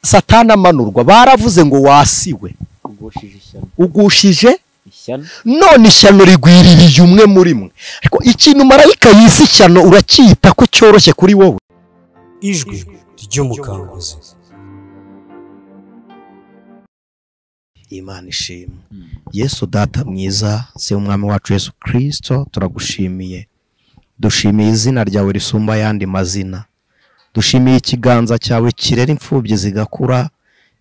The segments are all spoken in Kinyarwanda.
Satana amanurwa baravuze ngo wasiwe ugushije none ishyano rigwiririye umwe muri mwe ariko ikintu marayika yisi ishyano uracyita ko cyoroshye kuri wowe. Ijwi ry'Umukanguzi. Imana ishimwe. Yesu data mwiza, se umwami wacu Yesu Christo, turagushimiye. Dushimiye izina ryawe risumba yandi mazina. Dushimiye ikiganza cyawe kirera imfubyi zigakura,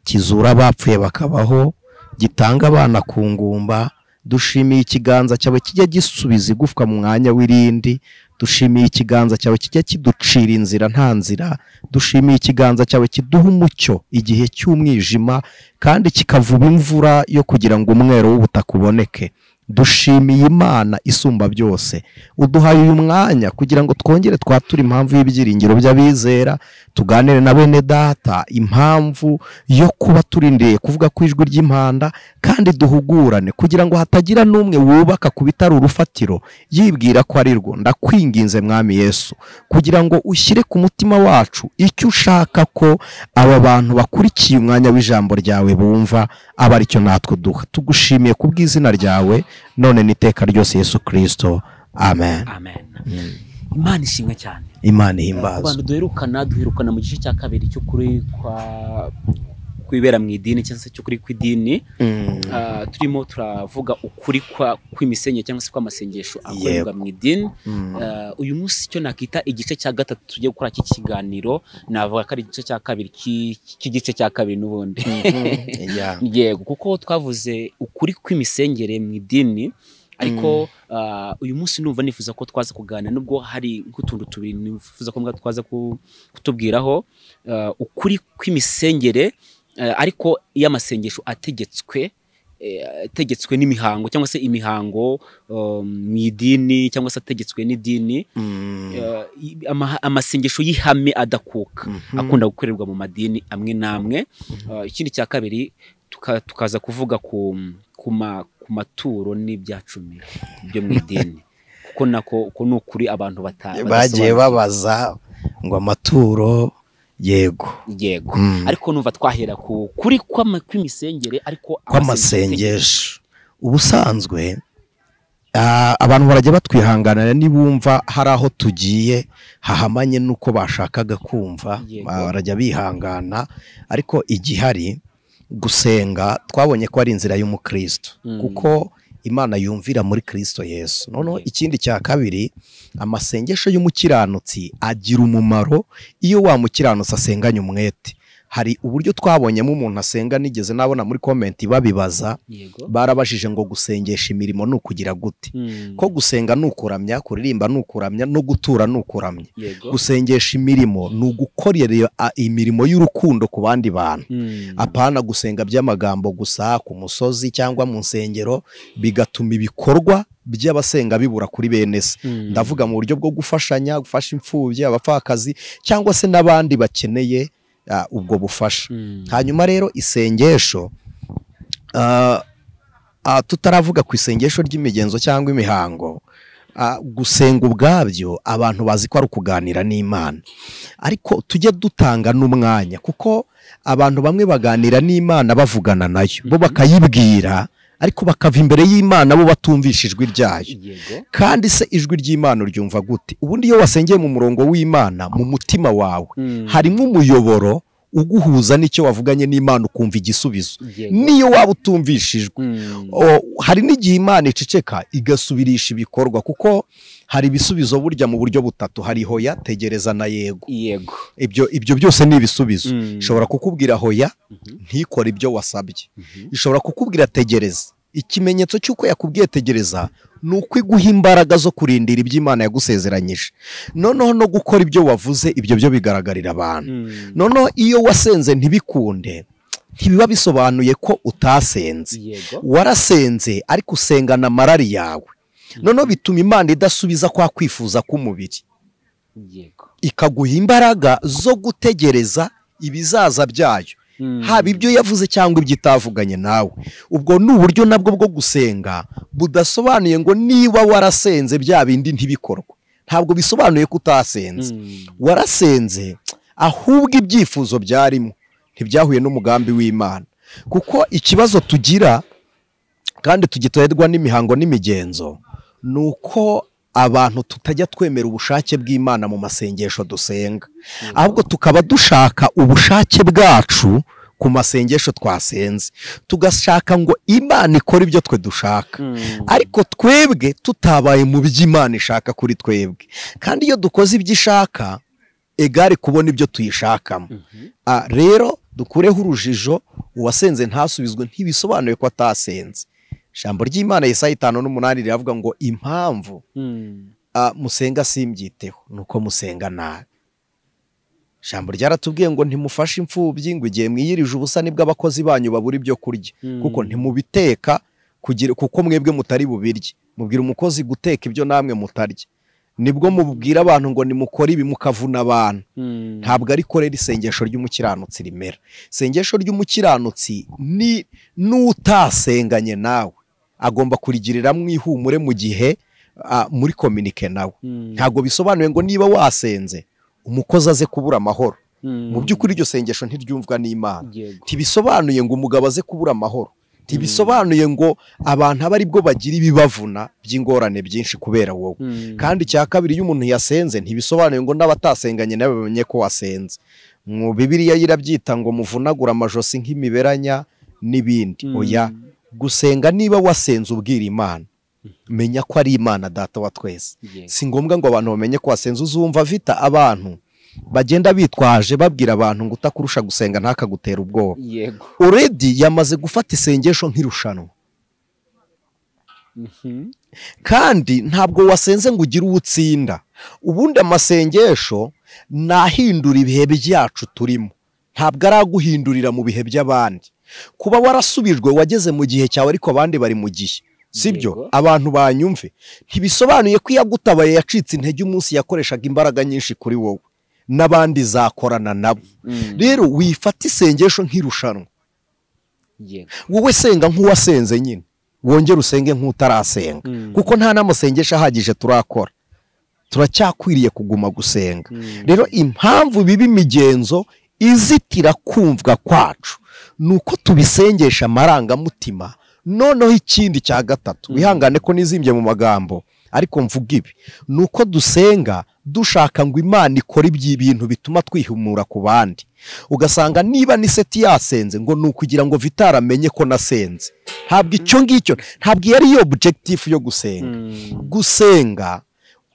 kizura abapfuye bakabaho, gitanga abana ku ngumba. Dushimiye ikiganza cyawe kijya gisubiza igufwa mu mwanya w'irindi. Dushimiye ikiganza cyawe kijya kiducira inzira nta nzira. Dushimiye ikiganza cyawe kiduha umucyo igihe cy'umwijima kandi kikavuba imvura yo kugira ngo umwero w'ubutaka uboneke. Dushimiye Imana isumba byose, uduhaye uyu mwanya kugira ngo twongere twature impamvu y'ibyiringiro by'abizera, tuganire na bene data impamvu yo kuba turindiye kuvuga ku ijwi ry'Imana, kandi duhugurane kugira ngo hatagira n'umwe wubaka ku bitari urufatiro yibwira ko ari rwo. Ndakwinginze mwami Yesu kugira ngo ushyire ku mutima wacu icyo ushaka ko aba bantu bakurikiye umwanya w'ijambo ryawe bumva, aba aricyo natwe duha. Tugushimiye kubw'izina ryawe none niteka ryose Yesu Kristo, amen. Amen. Imana ishimwe cyane. Imana ihimbaza. Abantu duherukana mu gice cya kabiri cyo kuri kwibera mu idini cyangwa se cyo kuri kw'idini. Turimo turavuga ukuri kw'imisenyo cyangwa se kw'amasengesho akorerwa mu idini. Uyu munsi cyo nakita igice cya gatatu tugiye gukora iki kiganiro, navuga ko ari igice cya kabiri cy'igice cya kabiri n'ubundi. Yego, kuko twavuze ukuri kw'imisengere mu idini, ariko uyu munsi numva nifuza ko twaza kuganira, nubwo hari nk'utuntu tubiri nifuza ko twaza kutubwiraho. Ukuri kw'imisengere ariko iyo amasengesho ategetswe n'imihango cyangwa se imihango mu idini cyangwa se ategetswe n'idini, amasengesho y'ihame adakuka akunda gukorerwa mu madini amwe n'amwe. Ikindi cya kabiri tukaza kuvuga ku maturo n'ibyacumi byo mu idini, kuko nako ni ukuri abantu bagiye babaza ngo amaturo. Yego. Ariko numva twahera kuri kw'imisengere ariko kw'amasengesho. Ubusanzwe abantu barajya batwihanganira nibumva hari aho tugiye hahamanye nuko bashakaga kumva, barajya bihangana. Ariko igihari gusenga twabonye ko ari inzira y'umukristo, kuko Imana yumvira muri Kristo Yesu. Noneho ikindi cya kabiri, amasengesho y'umukiranutsi agira umumaro iyo wa mukiranutsi asenganye umwete. Hari uburyo twabonyemo umuntu asenga, nigeze nabona muri comment babibaza, barabajije ngo gusengesha imirimo nukugira gute? Ko gusenga nukuramya, kuririmba nukuramya, no gutura nukuramya. Gusengesha imirimo nugukorera imirimo y'urukundo ku bandi bantu. Apana gusenga by'amagambo gusa ku musozi cyangwa mu nsengero bigatuma ibikorwa by'abasenga bibura kuri bene se. Ndavuga mu buryo bwo gufashanya, gufasha imfubyi, abapfakazi cyangwa se n'abandi bakeneye ubwo bufasha. Hanyuma rero isengesho, tutaravuga ku isengesho ry'imigenzo cyangwa imihango, gusenga ubwabyo abantu bazi ko ari ukuganira n'Imana, ariko tujye dutanga n'umwanya, kuko abantu bamwe baganira n'Imana bavugana nayo, bo bakayibwira ariko bakava imbere y'Imana bo batumvisha ijwi ryayo. Kandi se ijwi ry'Imana uryumva gute? Ubundi iyo wasengeye mu murongo w'Imana, mu mutima wawe harimo umuyoboro uguhuza n'icyo wavuganye n'Imana ukumva igisubizo. Niyo waba utumvishijwe, hari n'igihe Imana iceceka igasubirisha ibikorwa, kuko hari ibisubizo burya mu buryo butatu. Hari hoya, tegereza na yego. Ibyo byose ni ibisubizo. Ishobora kukubwira hoya ntikore ibyo wasabye, ishobora kukubwira tegereza. Ikimenyetso cy'uko yakubwiye tegereza ni uko iguha imbaraga zo kurindira ibyo Imana yagusezeranyije. Noneho no gukora ibyo wavuze, ibyo byo bigaragarira abantu. Noneho iyo wasenze ntibikunde, ntibiba bisobanuye ko utasenze. Warasenze ariko usengana amarari yawe. Noneho bituma Imana idasubiza kwa kwifuza k'umubiri, ikaguha imbaraga zo gutegereza ibizaza byayo, haba ibyo yavuze cyangwa ibyo itavuganye nawe. Ubwo ni uburyo nabwo bwo gusenga budasobanuye ngo niba warasenze bya bindi ntibikorwe. Ntabwo bisobanuye ko utasenze. Warasenze ahubwo ibyifuzo byarimo ntibyahuye n'umugambi w'Imana. Kuko ikibazo tugira kandi tugitorerwa n'imihango n'imigenzo nuko abantu tutajya twemera ubushake bw'Imana mu masengesho dusenga, ahubwo tukaba dushaka ubushake bwacu ku masengesho twasenze, tugashaka ngo Imana ikore ibyo twe dushaka, ariko twebwe tutabaye mu by'Imana ishaka kuri twebwe. Kandi iyo dukoze ibyo ishaka egare kubona ibyo tuyishakamo. Rero dukureho urujijo, uwasenze ntasubizwe ntibisobanuye ko atasenze. Ijambo ry'Imana Yesaya 5:8 riravuga ngo impamvu musenga simbyiteho nuko musenga nabi. Ijambo ryaratubwiye ngo ntimufashe imfubyi, ngo igihe mwiyirije ubusa nibwo abakozi banyu babura ibyo kurya, kuko ntimubiteka kuko mwebwe mutari bubirye. Mubwira umukozi guteka ibyo namwe mutarya, nibwo mubwira abantu ngo nimukore ibi mukavuna abantu. Ntabwo ari korera isengesho ry'umukiranutsi rimera. Isengesho ry'umukiranutsi ni n'utasenganye nawe agomba kurigirira mwihumure mu gihe muri communique nawe. Ntabwo bisobanuye ngo niba wasenze umukozi aze kubura amahoro. Mu by'ukuri iryo sengesho ntiryumvwa n'Imana. Ntibisobanuye ngo umugabo aze kubura amahoro. Ntibisobanuye ngo abantu aba ari bwo bagira ibibavuna by'ingorane byinshi kubera wowe. Kandi cya kabiri, iyo umuntu yasenze ntibisobanuye ngo n'abatasenganye nabo bamenye ko wasenze. Mu Bibiliya yirabyita ngo muvunagura amajosi nk'imiberanya n'ibindi. Oya, gusenga niba wasenze ubwira Imana, menya ko ari Imana data wa twese. Si ngombwa ngo abantu bamenye ko wasenze. Uzumva vita abantu bagenda bitwaje babwira abantu ngo utakurusha gusenga ntakagutera ubwoba. Already yamaze gufata isengesho nk'irushanwa. Kandi ntabwo wasenze ngo ugire uwutsinda. Ubundi amasengesho nahindura ibihe byacu turimo, ntabwo araguhindurira mu bihe by'abandi. Kuba warasubijwe wageze mu gihe cyawe ariko abandi bari mu gihe, sibyo? Abantu banyumve, ntibisobanuye ko yagutabaye yacitse intege umunsi yakoreshaga imbaraga nyinshi kuri wowe, n'abandi zakorana nabo. Rero wifata isengesho nk'irushanwa. Wowe senga nk'uwasenze nyine, wongere usenge nk'utarasenga, kuko nta n'amasengesho ahagije turakora. Turacyakwiriye kuguma gusenga. Rero impamvu biba imigenzo izitira kumvwa kwacu nuko tubisengesha amarangamutima. Noneho ikindi cya gatatu, wihangane ko nizimbye mu magambo ariko mvuga ibi, nuko dusenga dushaka ngo Imana ikore iby'ibintu bituma twihumura ku bandi. Ugasanga niba Anicet yasenze ngo nukugira ngo Vitara amenye ko nasenze. Ntabwo icyo ngicyo, ntabwo yari yo objective yo gusenga. Gusenga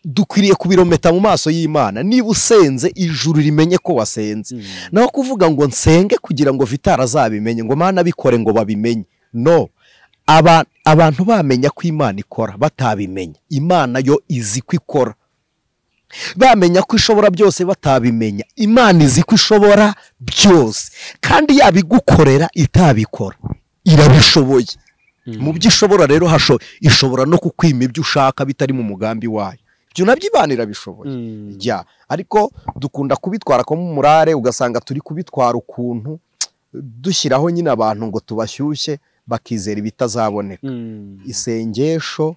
dukwiriye kubirometa mu maso y'Imana. Niba usenze ijuru rimenye ko wasenze. Naho kuvuga ngo nsenge kugira ngo Vitara azabimenye, ngo Mana bikore ngo babimenye. No. Abantu bamenya ko Imana ikora batabimenya. Imana yo izi ko ikora. Bamenya ko ishobora byose batabimenya. Imana izi ko ishobora byose. Kandi yabigukorera itabikora, irabishoboye. Mu byo ishobora rero ishobora no kukwima ibyo ushaka bitari mu mugambi wayo. Ibyo nabyo Imana irabishoboye. Ariko dukunda kubitwara ko mu murare, ugasanga turi kubitwara ukuntu dushyiraho nyine abantu ngo tubashyushye bakizera ibitazaboneka. Isengesho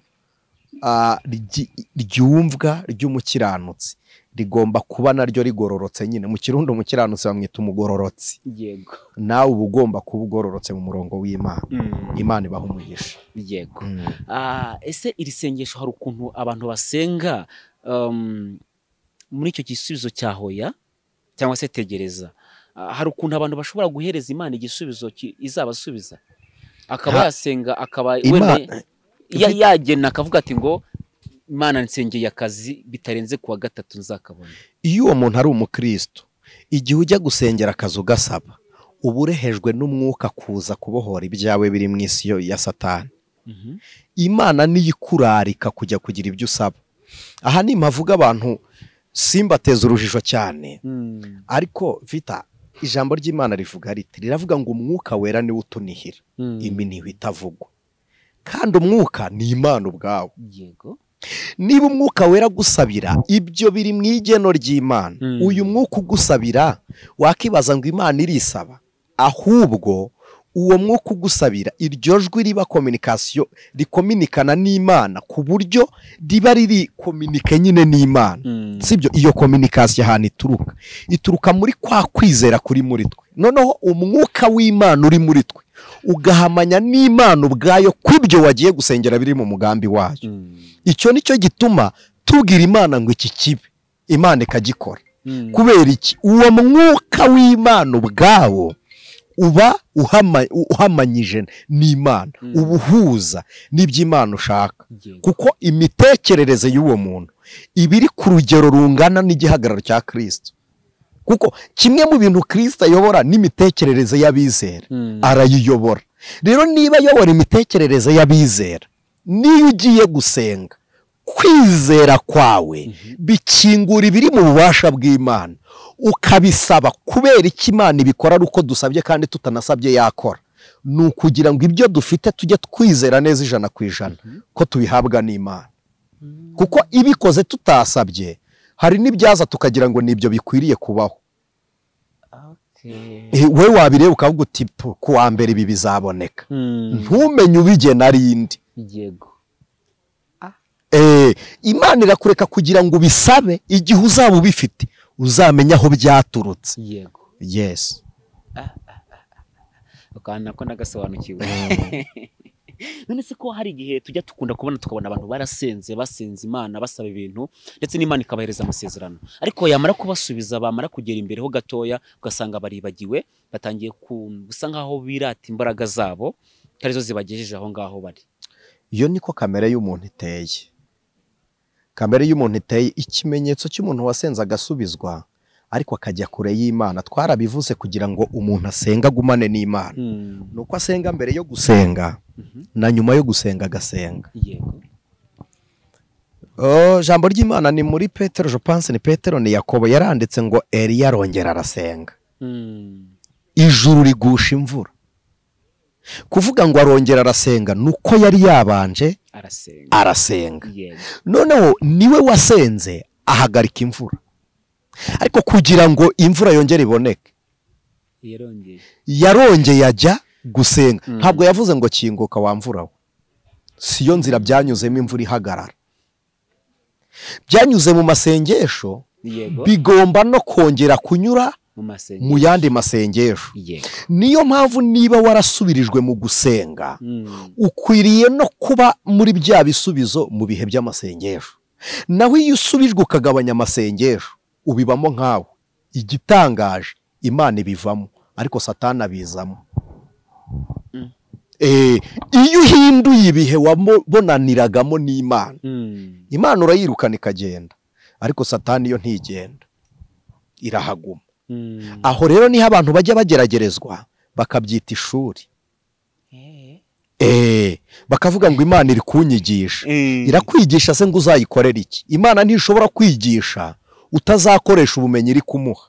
ryumvwa ry'umukiranutsi rigomba kuba naryo rigororotse nyine. Mu Kirundi umukiranutsi bamwita umugororotsi. Nawe uba ugomba kuba ugororotse mu murongo w'Imana. Imana ibaha umugisha. Ese iri sengesho hari ukuntu abantu basenga muri icyo gisubizo cya hoya cyangwa se tegereza, hari ukuntu abantu bashobora guhereza Imana igisubizo izabasubiza, akaba yasenga, akaba yagena akavuga ati ngo Imana nsengeye akazi bitarenze kuwa 3 nzakabona. Iyo uwo muntu ari umukristo, igihe ujya gusengera akazi ugasaba, uba urehejwe n'umwuka kuza kubohora ibyawe biri mu isi ya Satani. Imana niyo ikurarika kujya kugira ibyo usaba. Aha ni mpavuga abantu simbateza urujijo cyane, ariko Vita, ijambo ry'Imana rivuga riti, riravuga ngo umwuka wera niwe utunihira iminiho itavugwa. Kandi umwuka ni Imana ubwawe. Niba umwuka wera gusabira, ibyo biri mu igeno ry'Imana. Uyu mwuka ugusabira wakibaza ngo Imana irisaba, ahubwo uwo mwuka ugusabira iryo jwi riba communication rikominikana n'Imana ku buryo riba riri kominike nyine n'Imana. Sibyo, iyo communication ahantu ituruka muri kwa kwizera kuri muri twe. Noneho umwuka w'Imana uri muri twe ugahamanya n'Imana ubwayo kw'ibyo wagiye gusengera biri mu mugambi wayo. Icyo nicyo gituma tubwira Imana ngo iki kibi, Imana ikagikora. Kubera iki? Uwo mwuka w'Imana ubwawo uba uhamanyije n'Imana, ubuhuza n'iby'Imana ushaka. Kuko imitekerereze y'uwo muntu ibiri ku rugero rungana n'igihagararo cya Kristo. Kuko kimwe mu bintu Kristo ayobora n'imitekerereze y'abizera, arayiyobora. Rero niba ayobora imitekerereze y'abizera, niyo ugiye gusenga, kwizera kwawe bikingura ibiri mu bubasha bw'Imana, ukabisaba kubera iki Imana ibikora ari uko dusabye kandi tutanasabye yakora. Ni ukugira ngo ibyo dufite tujye twizera neza 100% ko tubihabwa n'Imana. Kuko ibikoze tutasabye hari n'ibyaza tukagira ngo nibyo bikwiriye kubaho. We wabireba ukavuga uti ku wa mbere ibi bizaboneka, ntumenye ubigena arindi. Imana irakureka kugira ngo ubisabe, igihe uzaba ubifite uzamenya aho byaturutse. Yes. Ukana ko nagasobanukiwe. None se ko hari igihe tujya tukabona abantu basenze Imana basaba ibintu ndetse n'Imana ikabahereza amasezerano, ariko yamara kubasubiza bamara kugera imbere ho gatoya ugasanga baribagiwe, batangiye gusa nkaho birata imbaraga zabo karizo zibagejeje aho ngaho bari. Iyo niko kamere y'umuntu iteye. Kamere y'umuntu iteye ikimenyetso cy'umuntu wasenze agasubizwa ariko akajya kure y'Imana. Twarabivuze kugira ngo umuntu asenga agumane n'Imana. Nuko asenga mbere yo gusenga na nyuma yo gusenga agasenga. Jambo ry'Imana ni muri Petero, je pense ni Petero ni Yakobo yaranditse ngo Eliya arongera arasenga. Ijuru rigusha imvura. Kuvuga ngo arongera arasenga nuko yari yabanje arasenga. Noneho niwe wasenze ahagarika imvura. Ariko kugira ngo imvura yongere iboneke yarongeye ajya gusenga. Ntabwo yavuze ngo kinguka wa mvura we. Siyo nzira byanyuzemo imvura ihagarara. Byanyuze mu masengesho, bigomba no kongera kunyura mu yandi masengesho. Niyo mpamvu niba warasubirijwe mu gusenga, ukwiriye no kuba muri bya bisubizo mu bihe by'amasengesho. Naho iyo usubijwe ukagabanya amasengesho ubibamo nkawe. Igitangaje Imana ibivamo ariko Satani abizamo. Iyo uhinduye ibihe wabonaniragamo n'Imana, Imana urayirukana ikagenda, ariko Satani yo ntigenda, irahaguma. Aho rero niho abantu bajya bageragerezwa bakabyita ishuri. Bakavuga ngo Imana iri kunyigisha. Irakwigisha se ngo uzayikorera iki? Imana ntishobora kwigisha utazakoresha ubumenyi iri kumuha.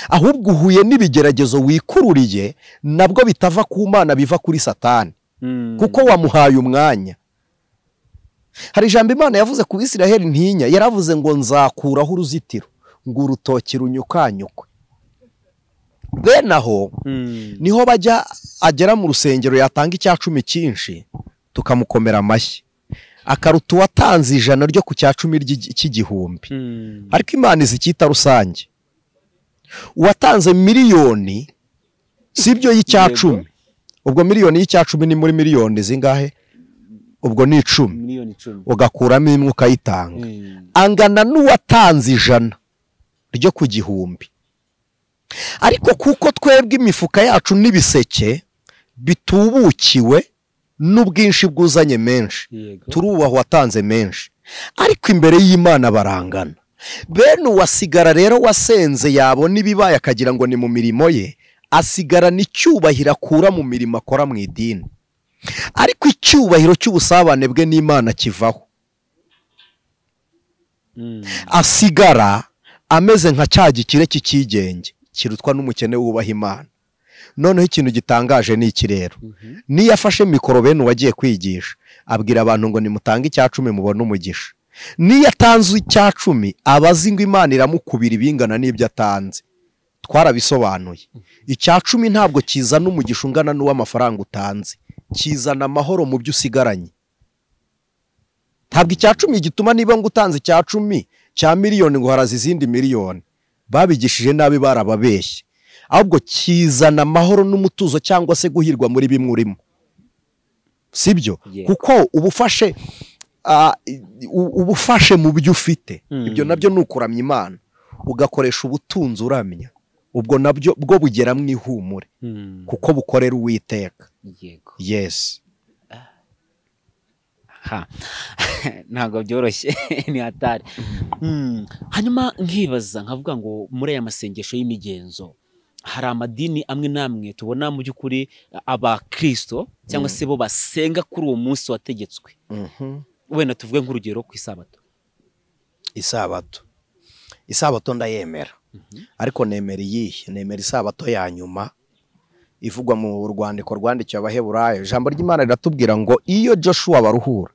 Ahubwo uhuye n'ibigeragezo wikururiye nabwo bitava ku Mana biva kuri Satani, kuko wamuhaye umwanya. Hari ijambo Imana yavuze ku Bisiraheli ntinya, yaravuze ngo nzakuraho uruzitiro ngo urutoki runyukanyukwe. Bene aho niho bajya agera mu rusengero yatanga 10 cyinshi tukamukomera amashyi, akaruta uwatanze 100 ryo ku 10 cy'igihumbi. Ariko Imana izikita rusange. Uwatanze miliyoni sibyo y'10. Ubwo miliyoni y'10 ni muri miliyoni zingahe? Ubwo ni 10. Ugakuramo imwe ukayitanga. Angana n'uwatanze 100 ryo ku gihumbi. Ariko kuko twebwe imifuka yacu n'ibiseke bitubukiwe n'ubwinshi bwuzanye menshi, turubaho watanze menshi, ariko imbere y'Imana barangana. Bene uwasigara rero wasenze yabona ibibaye akagira ngo ni mu mirimo ye, asigara n'icyubahiro akura mu mirimo akora mu idini, ariko icyubahiro cy'ubusabane bwe n'Imana kivaho. Asigara ameze nka cya gikire cy'ikigenge kirutwa n'umukene wubaha Imana. Noneho ikintu gitangaje ni iki rero, niyo afashe mikoro bene uwagiye kwigisha abwira abantu ngo nimutange 10 mubone umugisha. Niyo atanze 10 abazi ngo Imana iramukubira ibingana n'ibyo atanze. twarabisobanuye. Icya cumi ntabwo kizana umugisha ungana n'uw'amafaranga utanze, kizana amahoro mu byo usigaranye. Ntabwo icya cumi gituma niba ngo utanze icya cumi cya miliyoni ngo haraza izindi miliyoni, babigishije nabi barababeshye. Ahubwo kizana amahoro n'umutuzo cyangwa se guhirwa muri bimwe urimo, sibyo? Kuko ubufashe mu byo ufite, ibyo nabyo ni ukuramya Imana, ugakoresha ubutunzi uramya, ubwo nabyo bwo bugera mu ihumure, kuko bukorera Uwiteka. Yes. Ntabwo byoroshye ni hatari. Hanyuma nkibaza nkavuga ngo muri aya masengesho y'imigenzo hari amadini amwe namwe tubona mu by'ukuri abakristo cyangwa se bo basenga kuri uwo munsi wategetswe. Wenda tuvuge nk'urugero ku isabato. Isabato ndayemera, ariko nemera iyihe? Nemera isabato ya nyuma ivugwa mu rwandiko rwandikiwe Abaheburayo. Ijambo ry'Imana riratubwira ngo iyo Joshua baruhura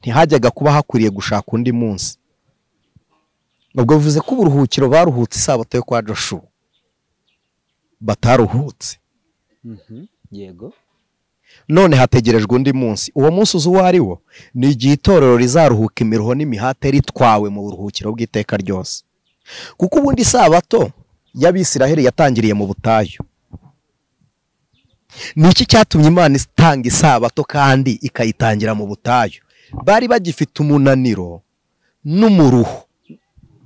ntihajyaga kuba hakwiriye gushaka undi munsi. Ubwo bivuze ko uburuhukiro baruhutse isabato yo kwa Joshua, bataruhutse. Yego. None hategerejwe undi munsi. Uwo munsi uzi uwo ari wo? Ni igihe itorero rizaruhuka imiruho n'imihate ritwawe mu buruhukiro bw'iteka ryose. Kuko ubundi isabato y'Abisiraheli yatangiriye mu butayu. Ni iki cyatumye Imana itanga isabato kandi ikayitangira mu butayu? Bari bagifite umunaniro n'umuruho,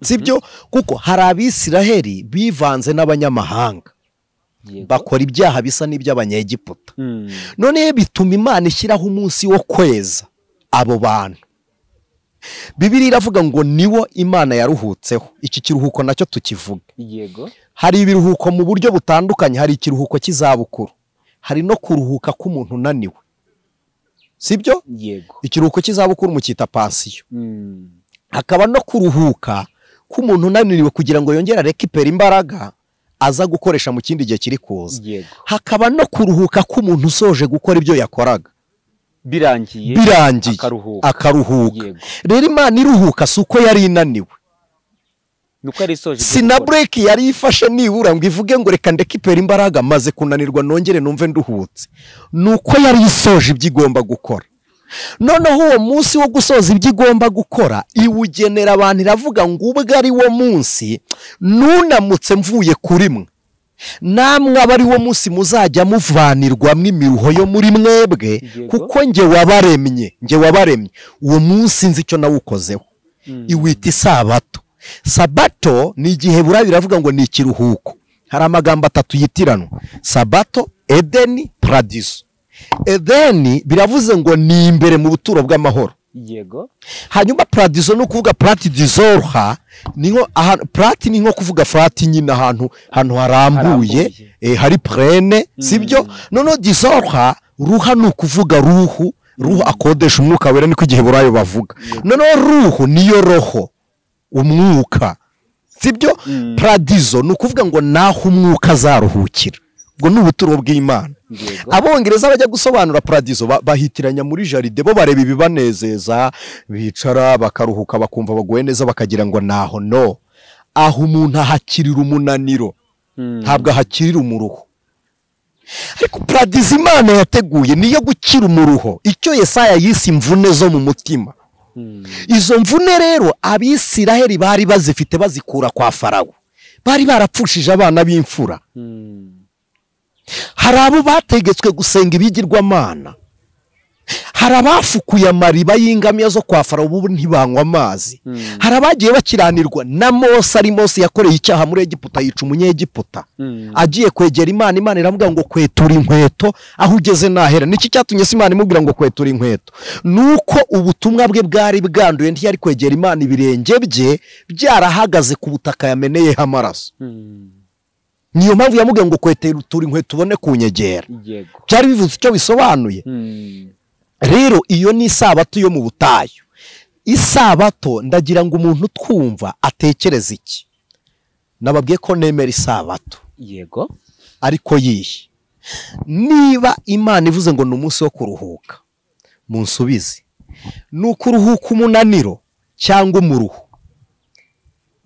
sibyo? Kuko hari Abisiraheli bivanze n'abanyamahanga, bakora ibyaha bisa n'iby'Abanyegiputa. None bituma Imana ishyiraho umunsi wo kweza abo bantu. Bibiliya iravuga ngo niwo Imana yaruhutseho. Iki kiruhuko nacyo tukivuga. Yego. Hari ibiruhuko mu buryo butandukanye. Hari ikiruhuko cy'izabukuru, hari no kuruhuka k'umuntu unaniwe, sibyo? Yego. Ikiruhuko cy'izabukuru mukita pansiyo. Hakaba no kuruhuka k'umuntu unaniwe kugira ngo yongere rekipera imbaraga aza gukoresha mu kindi gihe kiri kuza. Hakaba no kuruhuka k'umuntu usoje gukora ibyo yakoraga birangiye akaruhuka. Rero Imana iruhuka si uko yari inaniwe, si na break yari ifashe nibura ngo ivuge ngo reka ndekipera imbaraga maze kunanirwa nongere numve nduhutse. Nuko yari isoje ibyo igomba gukora. Noneho uwo munsi wo gusoza ibyo igomba gukora iwugenera abantu, iravuga ngo ubwo ari wo munsi nunamutse mvuye kuri mwe, namwe aba ari wo munsi muzajya muvanirwamo imiruho yo muri mwebwe, kuko njye wabaremye. Uwo munsi nzi icyo nawukozeho. Iwita isabato. Sabato ni igihe Heburayo biravuga ngo ni ikiruhuko. Hari amagambo atatu yitiranwa: sabato, edeni, paradiso. Edeni biravuze ngo ni imbere mu buturo bw'amahoro. Yego. Hanyuma paradiso no kuvuga plati dizorha, niho plati ni nko kuvuga flati nyine ahantu harambuye, hari plene, sibyo? Noneho dizorha ruha ni ukuvuga ruhu akodesha umwuka wera, niko igihe Heburayo bavuga. Noneho ruhu niyo roho, umwuka, sibyo? Paradiso ni ukuvuga ngo naho umwuka azaruhukira. Ubwo ni ubuturo bw'Imana. Abongereza bajya gusobanura paradiso bahitiranya muri jaride, bo bareba ibibanezeza, bicara bakaruhuka bakumva baguye neza bakagira ngo naho. No, aho umuntu ahakirira umunaniro, ntabwo ahakirira umuruho. Ariko paradiso Imana yateguye niyo gukira umuruho, icyo Yesaya yise imvune zo mu mutima. Izo mvune rero Abisiraheli bari bazifite bazikura kwa Farawo. Bari barapfushije abana b'imfura. Hari abo bategetswe gusenga ibigirwamana. Hari abafukuye amariba y'ingamiya zo kwa Farawo ubu ntibanywa amazi. Hari abagiye bakiranirwa na Mose. Ari Mose yakoreye icyaha muri Egiputa, yica umunyegiputa. Agiye kwegera Imana, Imana iravuga ngo kwetura inkweto aho ugeze nahera. Niki cyatumye Imana imubwira ngo kwetura inkweto? Nuko ubutumwa bwe bwari bwanduye, ntiyari kwegera Imana, ibirenge bye byarahagaze ku butaka yameneyeho amaraso. Niyo mpamvu yamubwiye ngo kwetura inkweto ubone kunyegera. Byari bivuze icyo bisobanuye. Rero iyo ni isabato yo mu butayu. Isabato ndagira ngo umuntu twumva atekereze iki. Nababwiye ko nemera isabato. Yego. Ariko yihe? Niba Imana ivuze ngo ni umunsi wo kuruhuka, munsubize, ni ukuruhuka umunaniro cyangwa umuruho?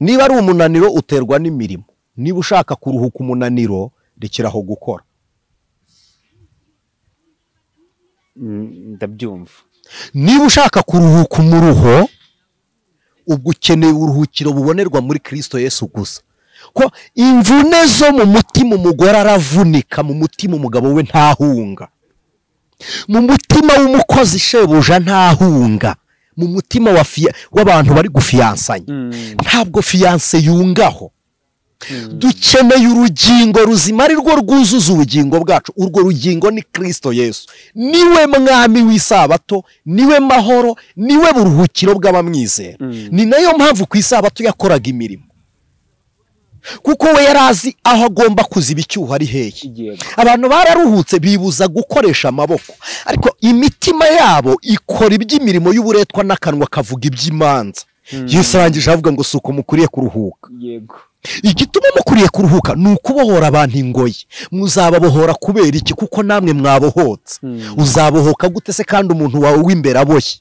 Niba ari umunaniro uterwa n'imirimo, niba ushaka kuruhuka umunaniro rekeraho gukora. Ndabyumva. Niba ushaka kuruhuka umuruho ubwo ukeneye uruhukiro bubonerwa muri Kristo Yesu gusa. Ko imvune zo mu mutima umugore aravunika, mu mutima umugabo we ntahunga, mu mutima w'umukozi shebuja ntahunga, mu mutima w'abantu bari gufiyansanya ntabwo fiyanse yungaho. Dukeneye urugingo ruzima ari rwo rwuzuza ubugingo bwacu. Urwo rugingo ni Kristo Yesu, niwe mwami w'isabato, niwe mahoro, niwe buruhukiro bw'abamwizera. Ni nayo mpamvu ku isabato yakoraga imirimo, kuko we yarazi aho agomba kuziba icyuho ari hehe. Abantu bararuhutse bibuza gukoresha amaboko, ariko imitima yabo ikora iby'imirimo y'uburetwa n'akanwa kavuga iby'imanza. Yesu arangije avuga ngo suko mukuriye kuruhuka. Yego. Igituma mukuriye kuruhuka ni ukubohora abantu ingoyi. Muzababohora kubera iki? Kuko namwe mwabohotse. Uzabohoka gute se kandi umuntu wawe w'imbere aboshye?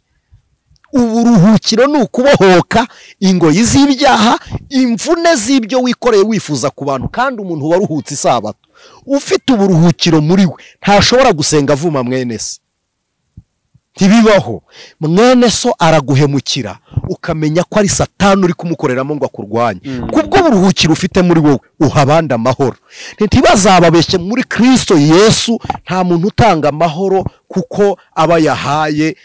Uburuhukiro ni ukubohoka ingoyi z'ibyaha, imvune z'ibyo wikoreye wifuza ku bantu. Kandi umuntu waruhutse isabato ufite uburuhukiro muri we ntashobora gusenga avuma mwene se. Ntibibaho. Mwene so araguhemukira ukamenya ko ari Satani uri kumukoreramo ngo akurwanye. Kubwo uburuhukiro ufite muri wowe uhabanda amahoro. Ntibazababeshye muri Kristo Yesu nta muntu utanga amahoro kuko aba yahaye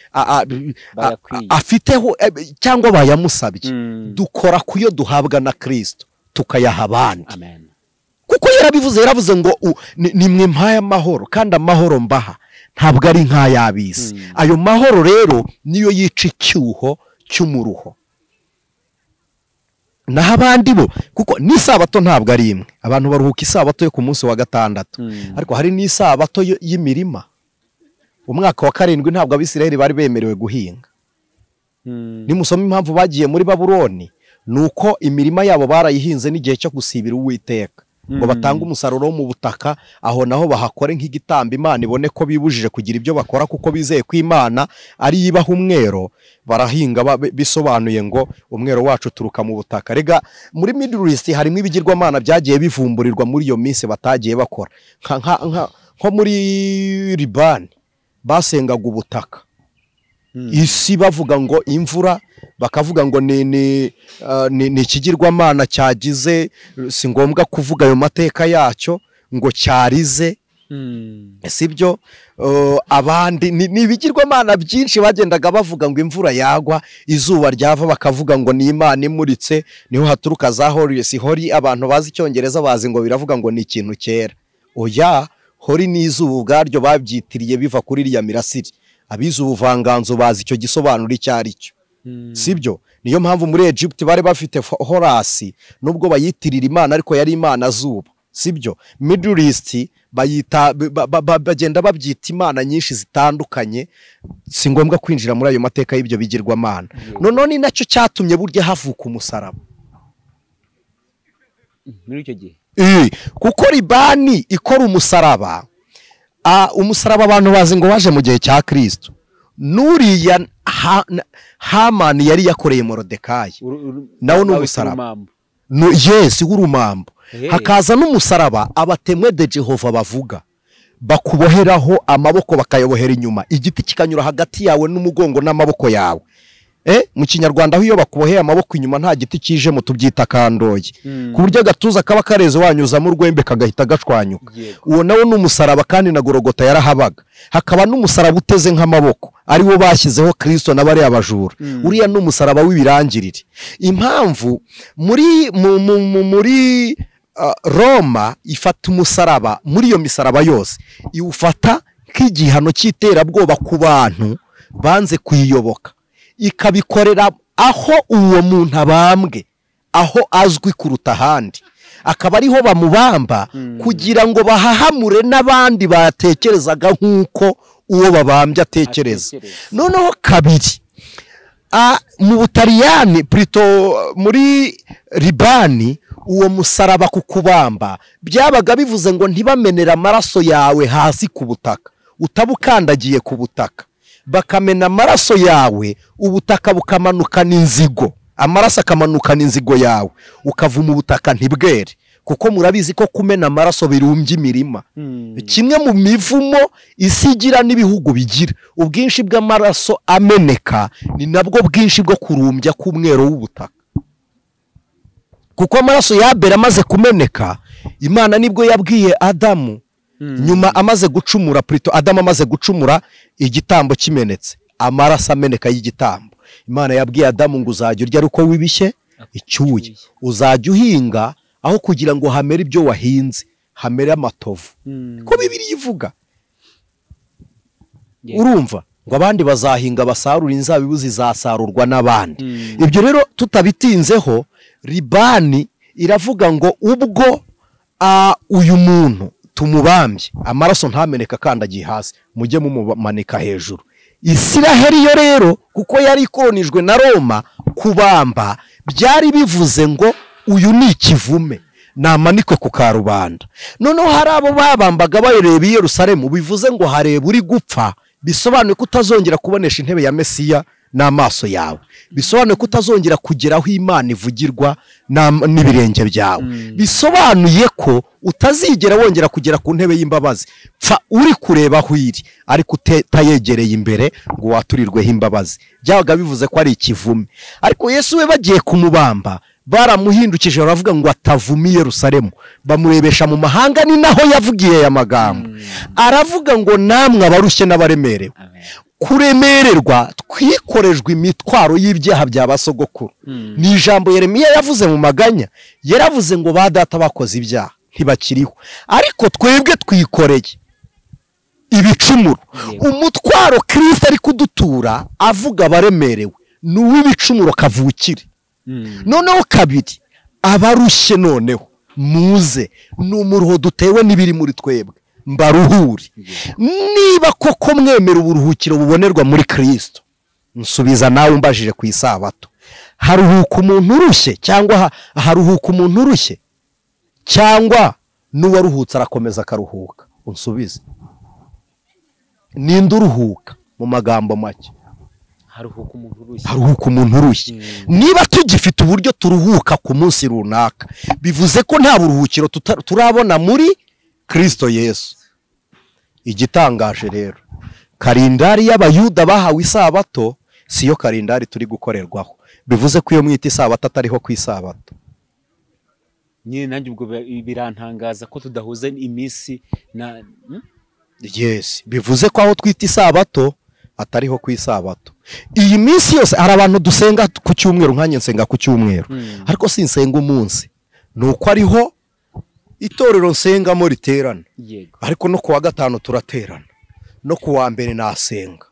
afiteho cyangwa bayamusabye. Dukora kuyo duhabwa na Kristo tukayaha abandi. Amen. Kuko yaravuze ngo nimwe mpaye amahoro kandi amahoro mbaha ntabwo ari nk'ayabisi. Ayo mahoro rero niyo yica icyuho cy'umuruho. Naho abandi bo kuko n'isabato ntabwo ari imwe. Abantu baruhuka isabato yo ku munsi wa gatandatu, ariko hari n'isabato y'imirima. Umwaka wa 7 ntabwo Abisirayeli bari bemerewe guhinga. Nimusoma impamvu bagiye muri Babuloni, nuko imirima yabo barayihinze n'igihe cyo gusibira Uwiteka ngo batanga umusaruro wo mu butaka, aho naho bahakore nk'igitambo Imana ibone ko bibujije kugira ibyo bakora kuko bizeye ko Imana ari yibaha umwero. Barahinga bisobanuye ngo umwero wacu turuka mu butaka. Rega muri Middle East harimo ibigirwamana byagiye bivumburirwa muri iyo minsi batagiye bakora, nko muri Libani basengaga ubutaka. Isi bavuga ngo imvura, bakavuga ngo ni ikigirwamana cyagize, si ngombwa kuvuga ayo mateka yacyo ngo cyarize. Sibyo. Abandi ni ibigirwamana byinshi bagendaga bavuga ngo imvura yagwa, izuba ryava, bakavuga ngo ni Imana imuritse, niho haturuka za hori. Abantu bazi Icyongereza bazi ngo biravuga ngo ni ikintu cyera. Oya, hori ni izuba ubwaryo babyitiriye biva kuri iriya mirasire. Abize ubuvanganzo bazi icyo gisobanura icyo ari cyo. Sibyo. Niyo mpamvu muri Egypt bari bafite Horasi, nubwo bayitirira Imana ariko yari Imana zuba. Sibyo. Middle East bagenda babyita imana nyinshi zitandukanye, si ngombwa kwinjira muri ayo mateka y'ibyo bigirwamana. None ni nacyo cyatumye burya havuka umusaraba muri icyo gihe. Kuko Libani ikora umusaraba. Umusaraba abantu bazi ngo waje mu gihe cya Kristo. Nuriya Hamani yari yakoreye Morodekayi, nawo n'umusaraba. Yes, w'urumambo. Hakaza n'umusaraba abatemwe de Jehova bavuga, bakuboheraho amaboko bakayobohera inyuma, igiti kikanyura hagati yawe n'umugongo n'amaboko yawe. Mu Kinyarwanda aho iyo bakuboheye amaboko inyuma nta giti kije mu tubyita kandoye, ku buryo agatuza kaba kareze wanyuza mu rwembe kagahita gashwanyuka. Uwo nawo n'umusaraba, kandi na Gorogota yarahabaga. Hakaba n'umusaraba uteze nk'amaboko, ari wo bashyizeho Kristo n'abari abajura. Uriya n'umusaraba w'ibirangirire. Impamvu muri Roma ifata umusaraba, muri iyo misaraba yose iwufata nk'igihano cy'iterabwoba ku bantu banze kuyiyoboka, ikabikorera aho uwo muntu abambwe, aho azwi kuruta ahandi, akaba ariho bamubamba kugira ngo bahahamure n'abandi batekerezaga nk'uko uwo babambye atekereza. Noneho kabiri, mu Butaliyani muri Libani, uwo musaraba kukubamba byabaga bivuze ngo ntibamenera amaraso yawe hasi ku butaka, utabukandagiye ku butaka, bakamena amaraso yawe, ubutaka bukamanukana inzigo, amaraso akamanukana inzigo yawe, ukava mu butaka ntibwere. kuko murabizi ko kumena amaraso birumbya imirima. Kimwe mu mivumo isigira n'ibihugu bigira, ubwinshi bw'amaraso ameneka ni nabwo bwinshi bwo kurumbya k'umwero w'ubutaka. Kuko amaraso y'Abeli amaze kumeneka, Imana nibwo yabwiye Adamu, nyuma amaze gucumura, Adamu amaze gucumura, igitambo kimenetse, amaraso ameneka y'igitambo, Imana yabwiye Adamu ngo uzajya urya uko wibishye icyuye, uzajya uhinga aho kugira ngo hamere ibyo wahinze, hamere amatovu. Ko Bibiliya ivuga. Urumva ngo abandi bazahinga basarura, inzabibu zizasarurwa n'abandi. Ibyo rero tutabitinzeho, Libani iravuga ngo ubwo uyu muntu tumubambye, amaraso ntameneka kandagiye hasi, mujye mumumanika hejuru. Isiraheli yo rero kuko yari ikolonijwe na Roma, kubamba byari bivuze ngo uyu ni ikivume, namanikwe ku karubanda. Noneho hari abo babambaga bayireba i Yerusalemu, bivuze ngo hareba uri gupfa, bisobanuye ko utazongera kubonesha intebe ya Mesiya n'amaso yawe, bisobanuye ko utazongera kugera aho Imana ivugirwa n'ibirenge byawe, bisobanuye ko utazigera wongera kugera ku ntebe y'imbabazi, pfa uri kureba aho iri ariko utayegereye imbere ngo waturirweho imbabazi. Byabaga bivuze ko ari ikivume. Ariko Yesu we bagiye kumubamba, baramuhindukije baravuga ngo atavuma i Yerusalemu, bamurebesha mu mahanga. Ni naho yavugiye aya magambo, aravuga ngo namwe abarushye n'abaremerewe, kuremererwa twikorejwe imitwaro y'ibyaha bya basogokuru. Ni ijambo Yeremiya yavuze mu maganya, yaravuze ngo ba data bakoze ibyaha ntibakiriho, ariko twebwe twikoreye ibicumuro. Umutwaro Kristo ari kudutura avuga abaremerewe ni uw'ibicumuro kavukire. Noneho kabiri, abarushye noneho muze, ni umuruho dutewe n'ibiri muri twebwe, mbaruhuri. Niba koko mwemera uburuhukiro bubonerwa muri Kristo, nsubiza nawe umbajije ku isabato, haruhuka umuntu urushye cyangwa haruhuka umuntu urushye, cyangwa n'uwaruhutse arakomeza akaruhuka? Unsubize, ninde uruhuka? Mu magambo make, haruhuka umuntu urushye. Haruhuka umuntu urushye. Niba tugifite uburyo turuhuka ku munsi runaka, bivuze ko nta buruhukiro turabona muri Kristo Yesu. Igitangaje rero, kalendari y'Abayuda bahawe isabato siyo kalendari turi gukorerwaho. Bivuze ko iyo mwita isabato atariho ku isabato. Nyine nanjye ubwo birantangaza ko tudahuza iminsi na Yes, bivuze ko aho twita isabato atariho ku isabato. Iyi minsi yose hari abantu dusenga ku cyumweru, nkanye nsenga ku cyumweru, ariko sinsenga umunsi. Nuko ariho itorero nsengamo riterana. Ariko no kuwa gatanu turaterana, no kuwa mbere nasenga,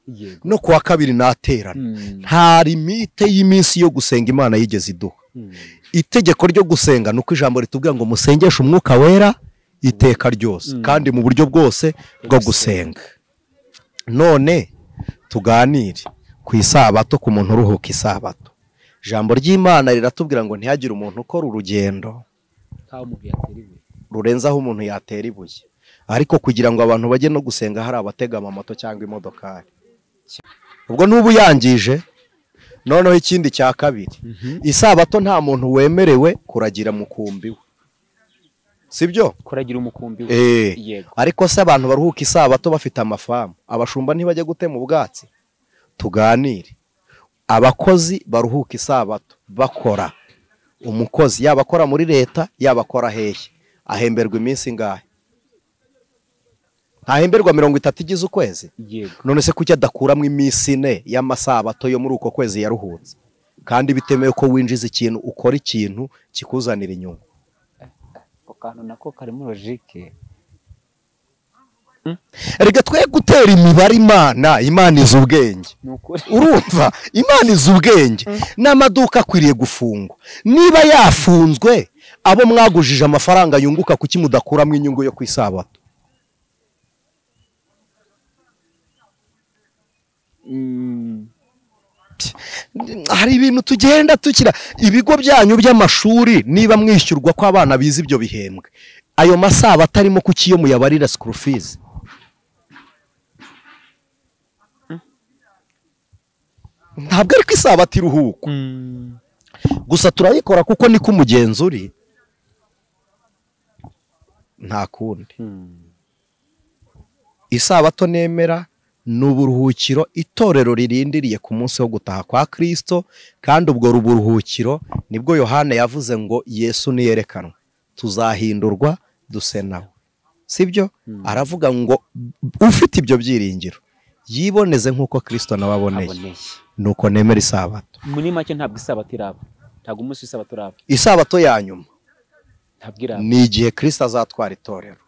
no kuwa kabiri naterana. Nta limite y'iminsi yo gusenga Imana yigeze iduha. Itegeko ryo gusenga nuko ijambo ritubwira ngo musengeshe umwuka wera iteka ryose, kandi mu buryo bwose bwo gusenga. None tuganire ku isabato, ku muntu uruhuka isabato. Ijambo ry'Imana riratubwira ngo ntihagire umuntu ukora urugendo rurenza aho umuntu yatera ibuye. Ariko kugira ngo abantu bajye no gusenga hari abatega amamoto cyangwa imodokari, ubwo n'ubu yangije. Noneho ikindi cya kabiri, isabato nta muntu wemerewe kuragira mukumbi we, sibyo? Kuragira umukumbi we. Ariko se abantu baruhuka isabato bafite amafamu, abashumba ntibajya gutema ubwatsi? Tuganire. Abakozi baruhuka isabato bakora, umukozi yaba akora muri leta yaba akora hehe, ahemberwa iminsi ingahe? Ntahemberwa 30 igize ukwezi? None se kuki adakuramo iminsi 4 y'amasabato yo muri uko kwezi yaruhutse? Kandi bitemewe ko winjiza ikintu, ukora ikintu kikuzanira inyungu. Ko kantu nako kari mu logique. Erega twe gutera imibare Imana izi ubwenge. Urumva, Imana izi ubwenge. N'amaduka akwiriye gufungwa. Niba yafunzwe, abo mwagujije amafaranga yunguka kuki mudakuramo inyungu yo kwisabato? Hari ibintu tugenda tukira. Ibigo byanyu by'amashuri niba mwishyurwa ko abana bize ibyo bihembwe, ayo masaba atarimo kuki yo muyabarira school fees? Ntabwo ari ko isabato iruhuka. Gusa turayikora kuko niko umugenzi uri. nta kundi. Isabato nemera ni uburuhukiro itorero ririndiriye ku munsi wo gutaha kwa Kristo, kandi ubwo ruburuhukiro nibwo Yohana yavuze ngo Yesu niyerekanwe tuzahindurwa duse nawe. Sibyo? Aravuga ngo ufite ibyo byiringiro yiboneze nk'uko Kristo nawe aboneye. Nuko nemera isabato. Muri make ntabwo isabato iraba. Ntabwo umunsi w'isabato uraba. Isabato ya nyuma ntabwo iraba. Ni igihe Kristo azatwara itorero.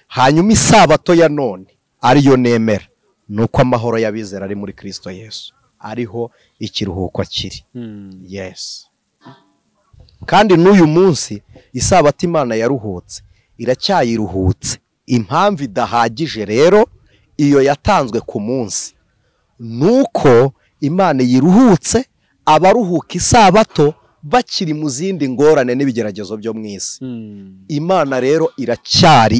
Hanyuma isabato ya none ariyo nemera, nuko amahoro y'abizera ari muri Kristo Yesu, ariho ikiruhuko kiri. Yes. Kandi n'uyu munsi isabato Imana yaruhutse iracyayiruhutse. Impamvu idahagije rero iyo yatanzwe ku munsi, nuko Imana yiruhutse abaruhuka isabato bakiri mu zindi ngorane n'ibigeragezo byo mu isi. Imana rero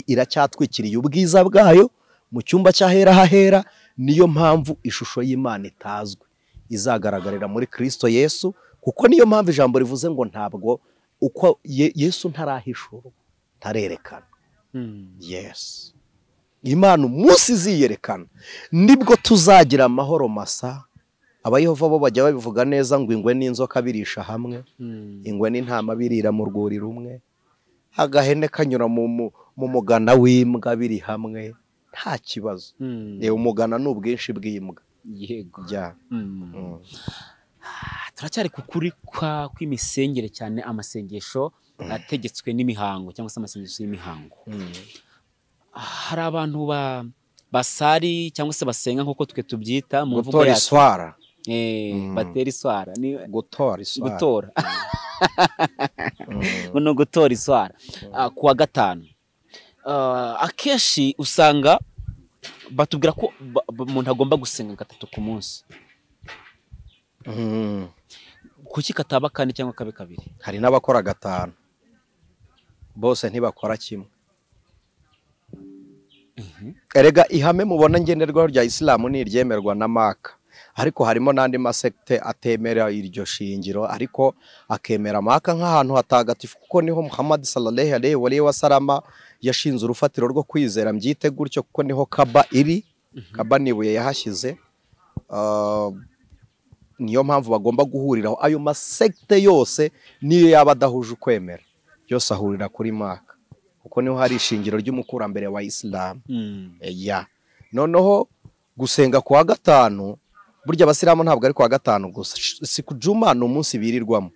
iracyatwikiriye ubwiza bwayo mu cyumba cy'ahera hahera. Niyo mpamvu ishusho y'Imana itazwe izagaragarira muri Kristo Yesu, kuko niyo mpamvu ijambo rivuze ngo ntabwo uko Yesu ntarahishurwa ntarerekana. Yes. Imana umunsi iziyerekana nibwo tuzagira amahoro masa. Abayehova bo bajya babivuga neza ngo ingwe n'inzoka birisha hamwe, ingwe n'intama birira mu rwuri rumwe, agahene kanyura mu mugana w'imbwa biri hamwe, nta kibazo. Umugana ni ubwinshi bw'imbwa. Yego. Ja. Turacyari kukuri kw'imisengere cyane, amasengesho ategetswe n'imihango cyangwa se amasengesho y'imihango. Hari abantu basari cyangwa se basenga nk'uko twe tubyita mu mvugo yacu. Iswara. Batera iswara. Ni gutora iswara. Gutora. No gutora iswara. Kuwa gatanu. Akenshi usanga batubwira ko umuntu agomba gusenga gatatu ku munsi. Kuki kataba kane cyangwa kabe kabiri? Hari n'abakora gatanu. Bose ntibakora kimwe. Erega ihame mubona ngenderwaho rya Islam ni iryemerwa na Maka, ariko harimo n'andi masekte atemera iryo shingiro, ariko akemera Maka nk'ahantu hatagatifu, kuko niho Muhammad sallallahu alaihi wa sallam yashinze urufatiro rwo kwizera, mbyite gutyo, kuko niho Kaba iri. Kaba nibuye yahashyize. Niyo mpamvu bagomba guhuriraho. Ayo masekte yose niyo yaba adahuje ukwemera, yose ahurira kuri Maka, kuko niho hari ishingiro ry'umukurambere wa Islam. Noneho gusenga kuwa gatanu, burya abasilamu ntabwo ari kuwa gatanu gusa. Siku Juma ni umunsi birirwamo,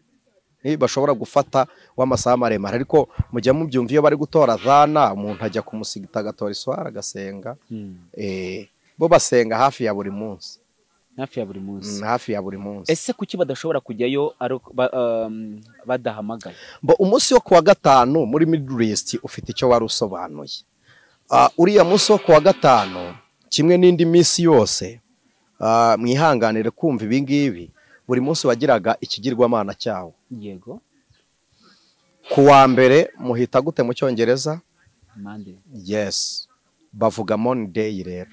bashobora gufata w'amasaha maremare, ariko mujya mubyumva iyo bari gutora zana, umuntu ajya kumusigita agatora iswara agasenga. Bo basenga hafi ya buri munsi. Hafi ya buri munsi. Hafi ya buri munsi. Ese kuki badashobora kujyayo badahamagaye? Umunsi wo kuwa gatanu muri Middle East ufite icyo wari usobanuye. Uriya munsi wo kuwa gatanu kimwe n'indi minsi yose, mwihanganire kumva ibi ngibi, buri munsi wagiraga ikigirwamana cyawo. Yego. Kuwa mbere muhita gute mu Cyongereza? Monday. Yes. Bavuga Monday rero.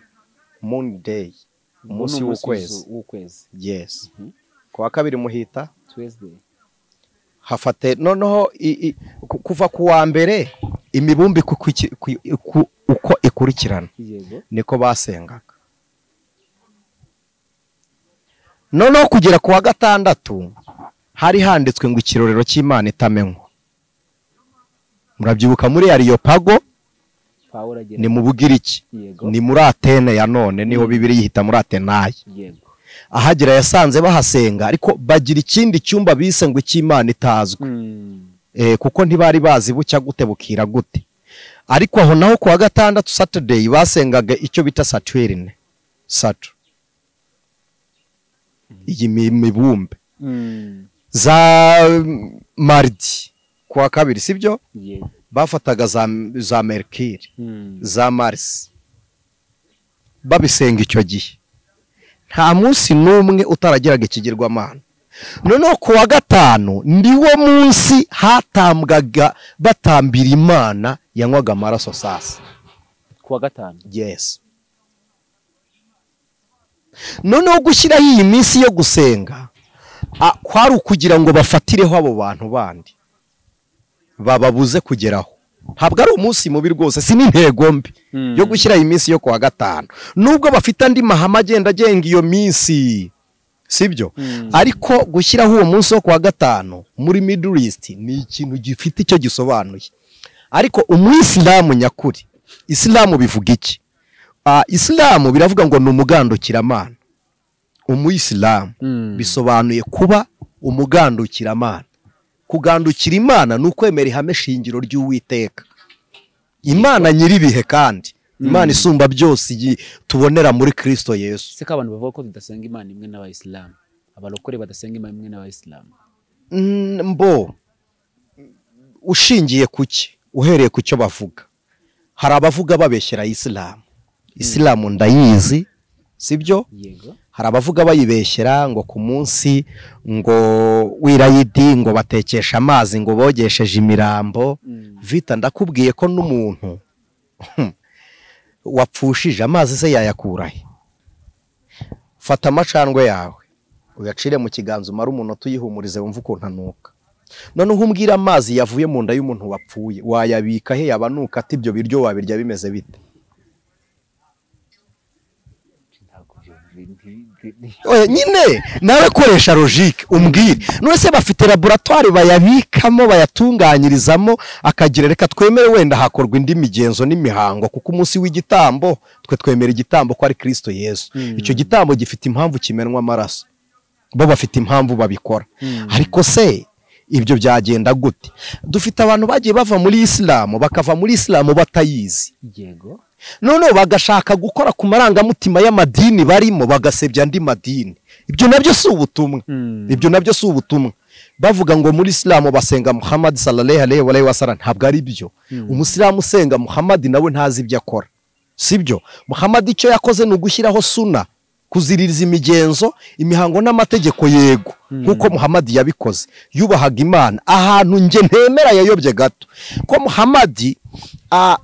Monday. Umunsi w'ukwezi. Yes. Kuwa kabiri muhita Tuesday. Hafate noneho kuva kuwa mbere imibumbi uko ikurikirana. Yego. Niko basengaga. Noneho kugera kuwa gatandatu hari handitswe ngo ikirorero cy'Imana itamenywa. Murabyibuka muri Areopago ni mu Bugiriki, ni muri Atene ya none, niho Bibiliya yihita muri Atenayi. Yego. Ahagera yasanze bahasenga, ariko bagira ikindi cyumba bise ngo icy'Imana itazwe. Kuko ntibari bazi bucya gute bukira gute. Ariko aho naho kuwa gatandatu Saturday basengaga icyo bita Saturne. Iyi mibumbe. Za Mardi kuwa kabiri, sibyo? Yego. Bafataga za Mercury, za Mars, babisenga icyo gihe. Nta munsi n'umwe utaragiraga ikigirwamana. Noneho kuwa gatanu ndiwo munsi hatambwaga batambira Imana yanywaga amaraso sasa. Kuwa gatanu? Yes. Noneho gushyiraho iyi minsi yo gusenga kwari ukugira ngo bafatireho abo bantu bandi bababuze kugeraho. ntabwo ari umunsi mubi rwose, si n'intego mbi yo gushyira iminsi yo kuwa gatanu, nubwo bafite andi mahame agenda agenga iyo minsi, sibyo? Ariko gushyiraho uwo munsi wo kuwa gatanu muri Middle East ni ikintu gifite icyo gisobanuye. Ariko umuyisilamu nyakuri, Isilamu bivuga iki? Isilamu biravuga ngo ni umugandukiramana. Umuyisilamu bisobanuye kuba umugandukiramana. Kugandukira Imana ni ukwemera ihame shingiro ry'Uwiteka, Imana nyiribihe, kandi Imana isumba byose tubonera muri Christo Yesu. Se abantu bavuga ko tudasenga Imana imwe n'abayisilamu, abalokore badasenga Imana imwe n'abayisilamu. Mbo ushingiye kuki? Uhereye ku cyo bavuga. Hari abavuga babeshyera Isilamu. Isilamu ndayizi, sibyo? Yego. Hari abavuga bayibeshyera ngo ku munsi ngo wirayidi ngo batekesha amazi ngo bogesheje imirambo. Vita ndakubwiye ko n'umuntu wapfushije amazi se yayakurahe? Fata amacandwe yawe uyacire mu kiganza umara umunota uyihumurize wumva ukuntu anuka. None umbwira amazi yavuye mu nda y'umuntu wapfuye wayabika he yabanuka ati ibyo biryo wabirya bimeze bite? Oya nyine nawe koresha logique umbwire. None se bafite laboratoire bayabikamo bayatunganyirizamo akagira reka twemere wenda hakorwa indi migenzo n'imihango, kuko umunsi w'igitambo twe twemera igitambo ko ari Kristo Yesu. Icyo gitambo gifite impamvu kimenwa amaraso, bo bafite impamvu babikora. Ariko se ibyo byagenda gute? Dufite abantu bagiye bava muri Isilamu bakava muri Isilamu batayizi. Yego. None bagashaka gukora ku marangamutima y'amadini barimo bagasebya andi madini. Ibyo nabyo si ubutumwa. Ibyo nabyo si ubutumwa. Bavuga ngo muri Isilamu basenga Muhammad sallallahu alaihi wasallam, ntabwo ari byo. Umusilamu usenga Muhammad nawe ntazi ibyo akora, sibyo? Muhammad icyo yakoze ni ugushyiraho suna, kuziririza imigenzo, imihango n'amategeko, yego, nkuko Muhammad yabikoze. Yubahaga Imana. Ahantu nge ntemera yayobye gato ko Muhammad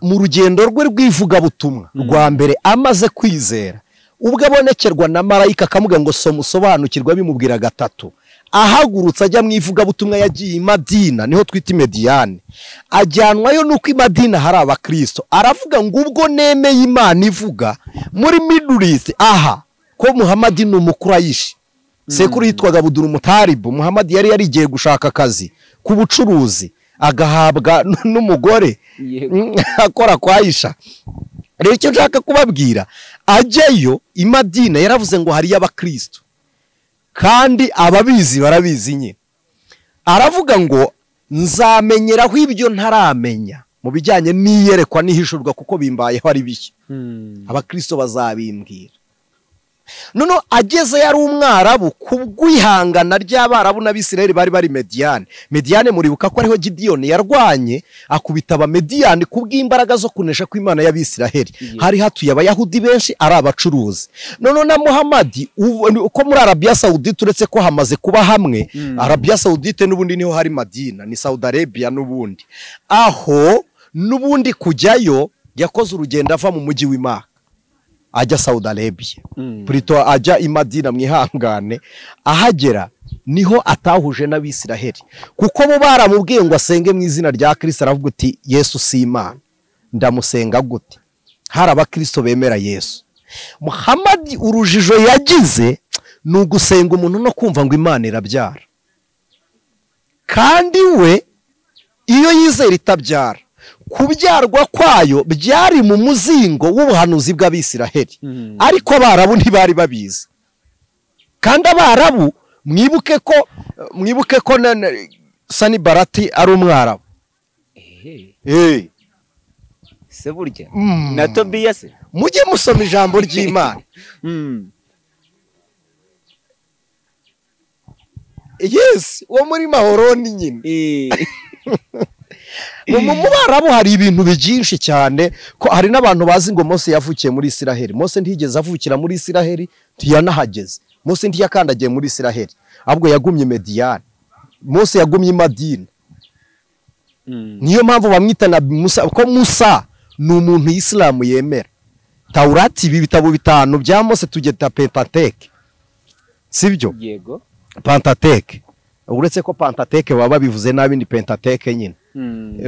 mu rugendo rwe rw'ivuga butumwa rwa mbere amaze kwizera, ubwo abonekerwa na marayika akamubwira ngo somusobanukirwa bimubwira gatatu, ahagurutse ajya mu ivuga butumwa yagiye i Madina, niho twita Mediyane. Ajyanwayo nuko i Madina hari abakristo, aravuga ngo ubwo nemeye Imana ivuga muri Middle East aha ko Muhammad ni umukurayishi. Sekuru yitwaga Abdul-Mutalibu. Muhammad yari yarigiye gushaka akazi k'ubucuruzi agahabwa n'umugore akora kwa Aisha. Rero icyo nshaka kubabwira, ajyayo i Madina yaravuze ngo hari y'abakristo, kandi ababizi barabizi nye. Aravuga ngo nzamenyeraho ibyo ntaramenya mu bijyanye n'iyerekwa n'ihishurwa kuko bimbayeho ari bishya. Abakristo bazabimbwira. None ageze yari umwarabu kubwihangana ry'abarabu n'Abisirayeli bari bari Mediyane. Mediyane muribuka ko ariho Gideyoni yarwanye akubita abamediyani kubw'imbaraga zo kunesha kw'Imana y'Abisirayeli. Hari hatuye abayahudi benshi ari abacuruzi. None na Muhammad uko muri Arabia Saudite uretse ko hamaze kuba hamwe, Arabia Saudite n'ubundi niho hari Madina, ni Saudi Arabia n'ubundi. Aho n'ubundi kujyayo yakoze urugendo ava mu mujyi w'Imaka ajya Saudi Arabia. Plutôt ajya i Madina mwihangane. Ahagera niho atahuje n'Abisirayeli, kuko bo baramubwiye ngo asenge mu izina rya Kristo. Aravuga uti Yesu si Imana, ndamusenga gute? Hari abakristo bemera Yesu. Muhammad urujijo yagize ni ugusenga umuntu no kumva ngo Imana irabyara, kandi we iyo yizera itabyara, kubyarwa kwayo byari mu muzingo w'ubuhanuzi bw'Abisirayeli. Ariko abarabu ntibari babizi, kandi abarabu mwibuke ko Sanibarati ari umwarabu. Se burya na Tobiya se mujye musoma ijambo ry'Imana. Yes, wo muri Mahoroni nyine. Mu barabu hari ibintu byinshi cyane, ko hari n'abantu bazi ngo Mose yavukiye muri Isiraheli. Mose ntiyigeze avukira muri Isiraheli, tuyanahageze. Mose ntiyakandagiye muri Isiraheli, ahubwo yagumye Mediyane. Mose yagumye Madina. Niyo mpamvu bamwita na Musa, ko Musa ni umuntu Isilamu yemera. Taurati ibi bitabo bitanu bya Mose tugeta Pentateuch, sibyo? Yego. Pentateuch. Uretse ko Pentateuch baba bivuze nabi, ni Pentateuch nyine.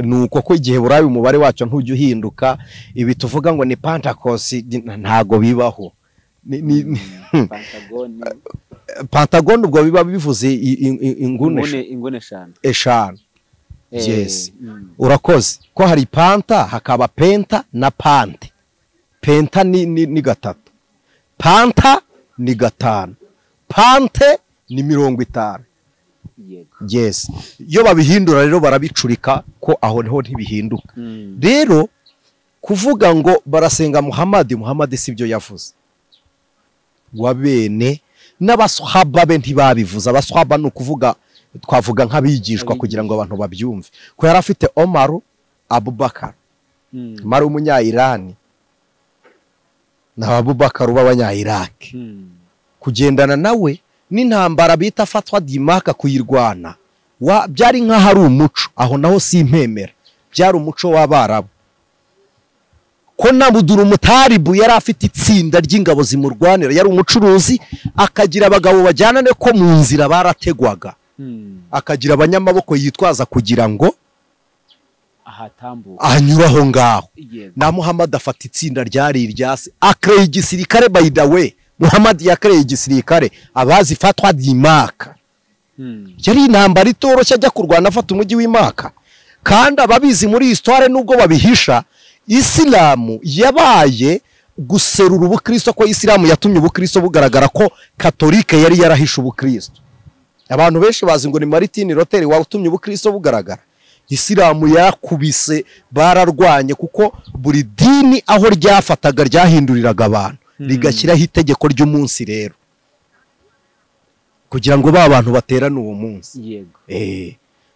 nuko ko igihe burayi umubare wacyo ntujya uhinduka. Ibi tuvuga ngo ni Pentecost ntago bibaho. Pentagon ubwo biba bivuze ingune eshanu. Yes. Urakoze ko hari panta hakaba penta na pante. Penta ni gatatu, panta ni gatanu, pante ni 50. Yes. Iyo babihindura rero barabicurika ko aho niho ntibihinduka. Rero kuvuga ngo barasenga Muhammad sibyo yavuze. Wabene n'abaswahaba be ntibabivuza. Abaswahaba no kuvuga twavuga nk'abigishwa kugira ngo abantu babyumve ko yari afite Omar Abubakar mari umunya-Irani na Abubakar b'abanya-Iraq kugendana nawe n'intambara bita fatwa dimaka kuyirwana byari nka hari umuco aho naho simpemera byari umuco w'Abarabu ko nabudura umutaribu yari afite itsinda ry'ingabo zimurwanira yari umucuruzi akagira abagabo bajyana ne ko mu nzira barategwaga akagira abanyamaboko yitwaza kugira ngo ahanyuraho ngaho na Muhammad afata itsinda ryari iryase akreye igisirikare. By the way Muhammad yakreye igisirikare abazi fatwa dimaka yari intambara itoroshye ajya kurwana afata umujyi w'Imaka kandi ababizi muri histoire nubwo babihisha Islamu yabaye guserura ubukristo ko Islamu yatumye ubukristo bugaragara ko Katolike yari yarahisha ubukristo. Abantu benshi bazi ngo ni Martin Luther watumye ubukristo bugaragara. Islamu yakubise bararwanye kuko buri dini aho ryafataga ryahinduriraga abantu rigashyiraho itegeko ry'umunsi rero kugira ngo abantu baterane uwo munsi.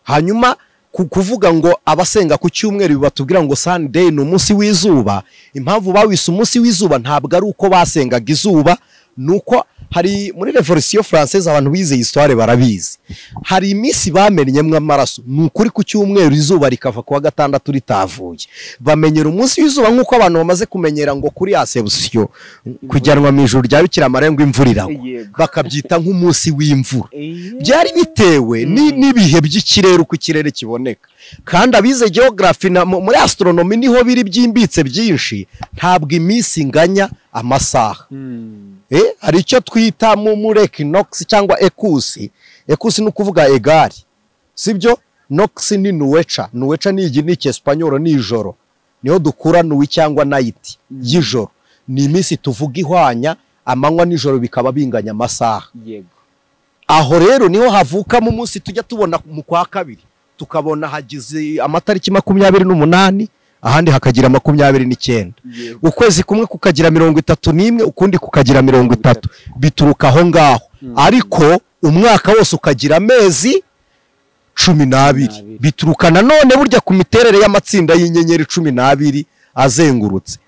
Hanyuma kuvuga ngo abasenga ku cyumweru batubwira ngo Sunday ni umunsi w'izuba. Impamvu bawise umunsi w'izuba ntabwo ari uko basengaga izuba, nuko hari muri Revolution Française abantu bize histoire barabizi hari iminsi bamenyemwe amaraso nukuri ku cyumweru izuba rikava ku wa gatandatu ritavuye. Bamenyera umunsi w'izuba nkuko abantu bamaze kumenyera ngo kuri Ascension kujyanwa mu ijuru rya Bikira Mariya ngo imvura iragwa bakabyita nk'umunsi w'imvura. Byari bitewe n'ibihe by'ikirere uko ikirere kiboneka kandi abize geography muri astronomy niho biri byimbitse byinshi ntabwo iminsi inganya amasaha. Hari icyo twita muri equinox cyangwa ekusi. Ekusi ni ukuvuga egari sibyo. Nox ni nuweca. Nuweca ni iginike Espanyol ni ijoro niho dukura nuwi cyangwa night y'ijoro. Ni iminsi tuvuga ihwanya amanywa n'ijoro bikaba binganya amasaha. Aho rero niho havuka mu munsi tujya tubona mu kwa kabiri tukabona hagize amatariki 28 ahandi hakagira 29. Ukwezi kumwe kukagira 31 ukundi kukagira 30 bituruka aho ngaho. Ariko umwaka wose ukagira amezi 12 bituruka nanone burya ku miterere y'amatsinda y'inyenyeri 12 azengurutse.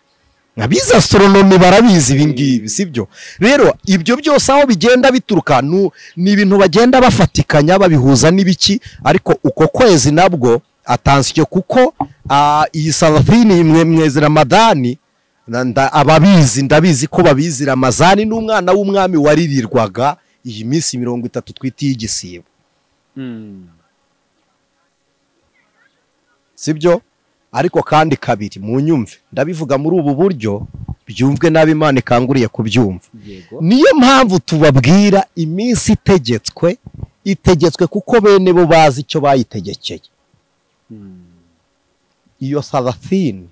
Abize astronomy barabizi ibingibi sibyo. Rero ibyo byose aho bigenda bituruka ni ibintu bagenda bafatikanya babihuza n'ibiki. Ariko uko kwezi nabwo atansiyo kuko iyi Salafini mwezi Ramadani ababizi ndabizi ko babizi Ramazani n'umwana w'umwami waririrwaga iyi minsi 30 twitiye igisibo. Sibyo. Ariko kandi kabiri mu nyumve ndabivuga muri ubu buryo byumvwe nabi Imana ikanguriye kubyumva. Niyo mpamvu tubabwira iminsi itegetswe kuko bene bo bazi icyo bayitegekeye. Iyo Salafini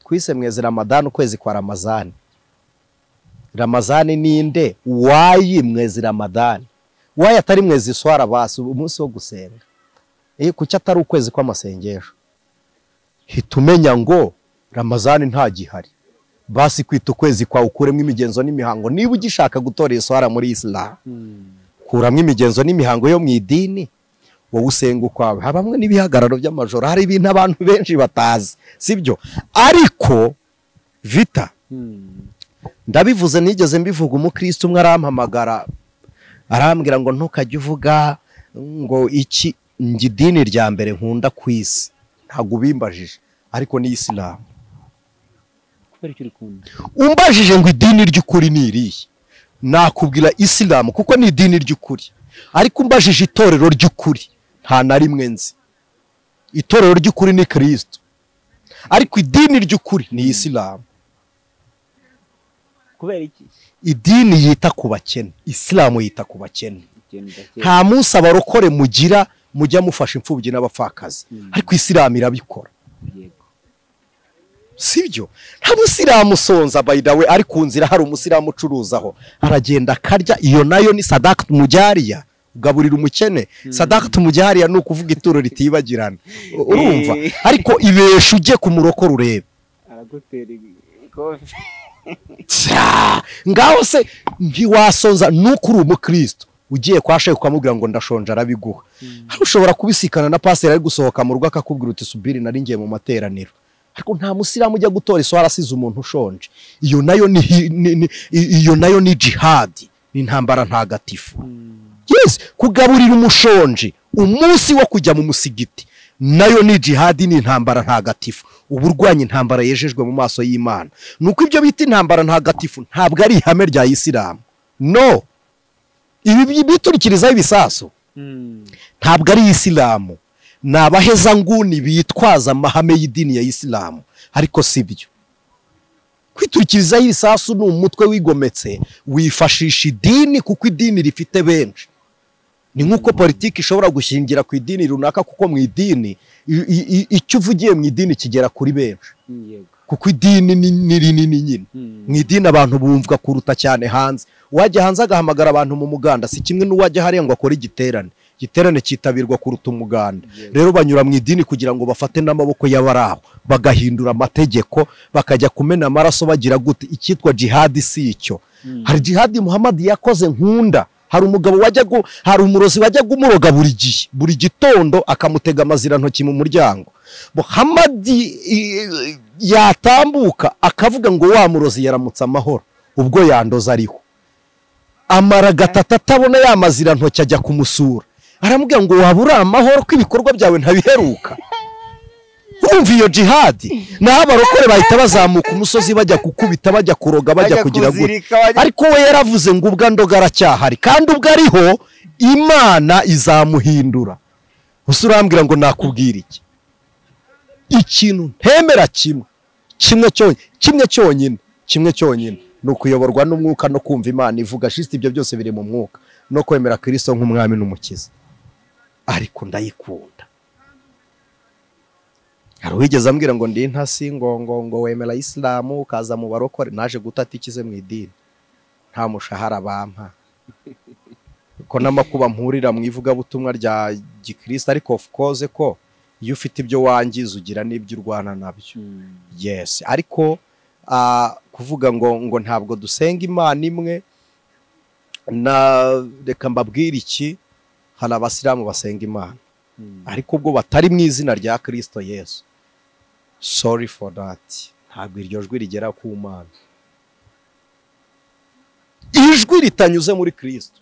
twise mwezi Ramadani ukwezi kwa Ramazani. Ramazani ninde wayi mwezi Ramadani wayi atari mwezi swara basi umunsi wo gusenga. Kuki atari ukwezi kw'amasengesho hitumenya ngo Ramazani nta gihari basi kwita ukwezi kwa ukuremwe imigenzo n'imihango. Niba ugishaka gutora iswara muri Islam kuramwe imigenzo n'imihango yo mu idini wowe usenga ukwawe. Habamwe n'ibihagararo by'amajoro hari ibintu abantu benshi batazi sibyo. Ariko vita ndabivuze nigeze mbivuga umukristo umwe arampamagara arambwira ngo ntukajye uvuga ngo iki ngidini rya mbere nkunda kwisi ntago bimbajije ariko ni Islam. Umbajije ngo idini ry'ukuri ni irihe nakubwira Islam kuko ni idini ry'ukuri. Ariko umbajije itorero ry'ukuri nta na rimwe nzi. itorero ry'ukuri ni Kristo, ariko idini ry'ukuri ni Isilamu. kubera iki? Idini yita ku bakene, Isilamu yita ku bakene. Nta munsi abarokore mugira mujya mufasha imfubyi n'abapfakazi, ariko Isilamu irabikora. Sibyo? Nta musilamu sonza by the way, ari ku nzira hari umusilamu ucuruzaho aragenda akarya, iyo nayo ni sadaka mujariya, ugaburira umukene. Sadaka mujariya ni ukuvuga ituro ritibagirana, urumva? Ariko ibesha ujye ku murokore urebe, aragutera ikofi. Ngaho se ntiwasonza nuko uri umukristo ugiye kwa shehe ukamubwira ngo ndashonje arabiguha. Ushobora kubisikana na pastor ari gusohoka mu rugo akakubwira uti subiri nari ngiye mu materaniro, ariko nta musilamu ujya gutora iswara asize umuntu ushonje. Iyo nayo ni jihad, ni intambara ntagatifu. Yes, kugaburira umushonje umunsi wo kujya mu musigiti nayo ni jihad, ni intambara ntagatifu. Uburwanya intambara yejejwe mu maso y'Imana. Nuko ibyo bita intambara ntagatifu ntabwo ari ihame rya Isilamu. No, ibi biturikirizaho ibisaso ntabwo ari Isilamu. Ni abaheza nguni bitwaza amahame y'idini ya Isilamu, ariko sibyo. Kwiturikirizaho ibisasu ni umutwe wigometse wifashisha idini, kuko idini rifite benshi. Ni nkuko politiki ishobora gushingira ku idini runaka, kuko mu idini icyo uvugiye mu idini kigera kuri benshi, kuko idini ni rinini nyine. Mu idini abantu bumvwa kuruta cyane hanze. Wajya hanze agahamagara abantu mu muganda si kimwe n'uwajya hariya ngo akore igiterane. Igiterane cyitabirwa kuruta umuganda. Rero banyura mu idini kugira ngo bafate n'amaboko y'abaraho, bagahindura amategeko, bakajya kumena amaraso bagira gute. Icyitwa jihad si icyo. Hari jihad Muhammad yakoze nkunda. Hari umugabo hari umurozi wajya gumuroga buri gitondo akamutega amazira ntoki mu muryango. Muhammad yatambuka akavuga ngo wa murozi yaramutse amahoro, ubwo yandoza ariho. Amara gatatu atabona ya mazira ntoki ajya kumusura, aramubwira ngo wabura amahoro ko ibikorwa byawe ntabiheruka. Urumva iyo jihad? Naho abarokore bahita bazamuka umusozi bajya kukubita, bajya kuroga, bajya kugira gute. Ariko we yaravuze ngo ubwa ndoga aracyahari, kandi ubwo ariho Imana izamuhindura. Usurambwira ngo nakubwira iki? Ikintu ntemera kimwe cyonyine ni ukuyoborwa n'umwuka no kumva Imana ivuga. Shiste ibyo byose biri mu mwuka, no kwemera Kristo nk'umwami n'umukiza. Ariko ndayikunda. Hari wigeze ambwira ngo ndi intasi ngo wemera Isilamu ukaza mu barokore, naje gutata ikize mu idini, nta mushahara bampa, ko n'amakuba mpurira mu ivugabutumwa rya Gikristo. Ariko of course ko iyo ufite ibyo wangiza ugira n'ibyo urwana nabyo. Yes, ariko kuvuga ngo ntabwo dusenga Imana imwe, na reka mbabwira iki, hari abasilamu basenga Imana ariko ubwo batari mu izina rya Kristo Yesu. Sorry for that. Ntabwo iryo jwi rigera ku Mana. Ijwi ritanyuze muri Kristo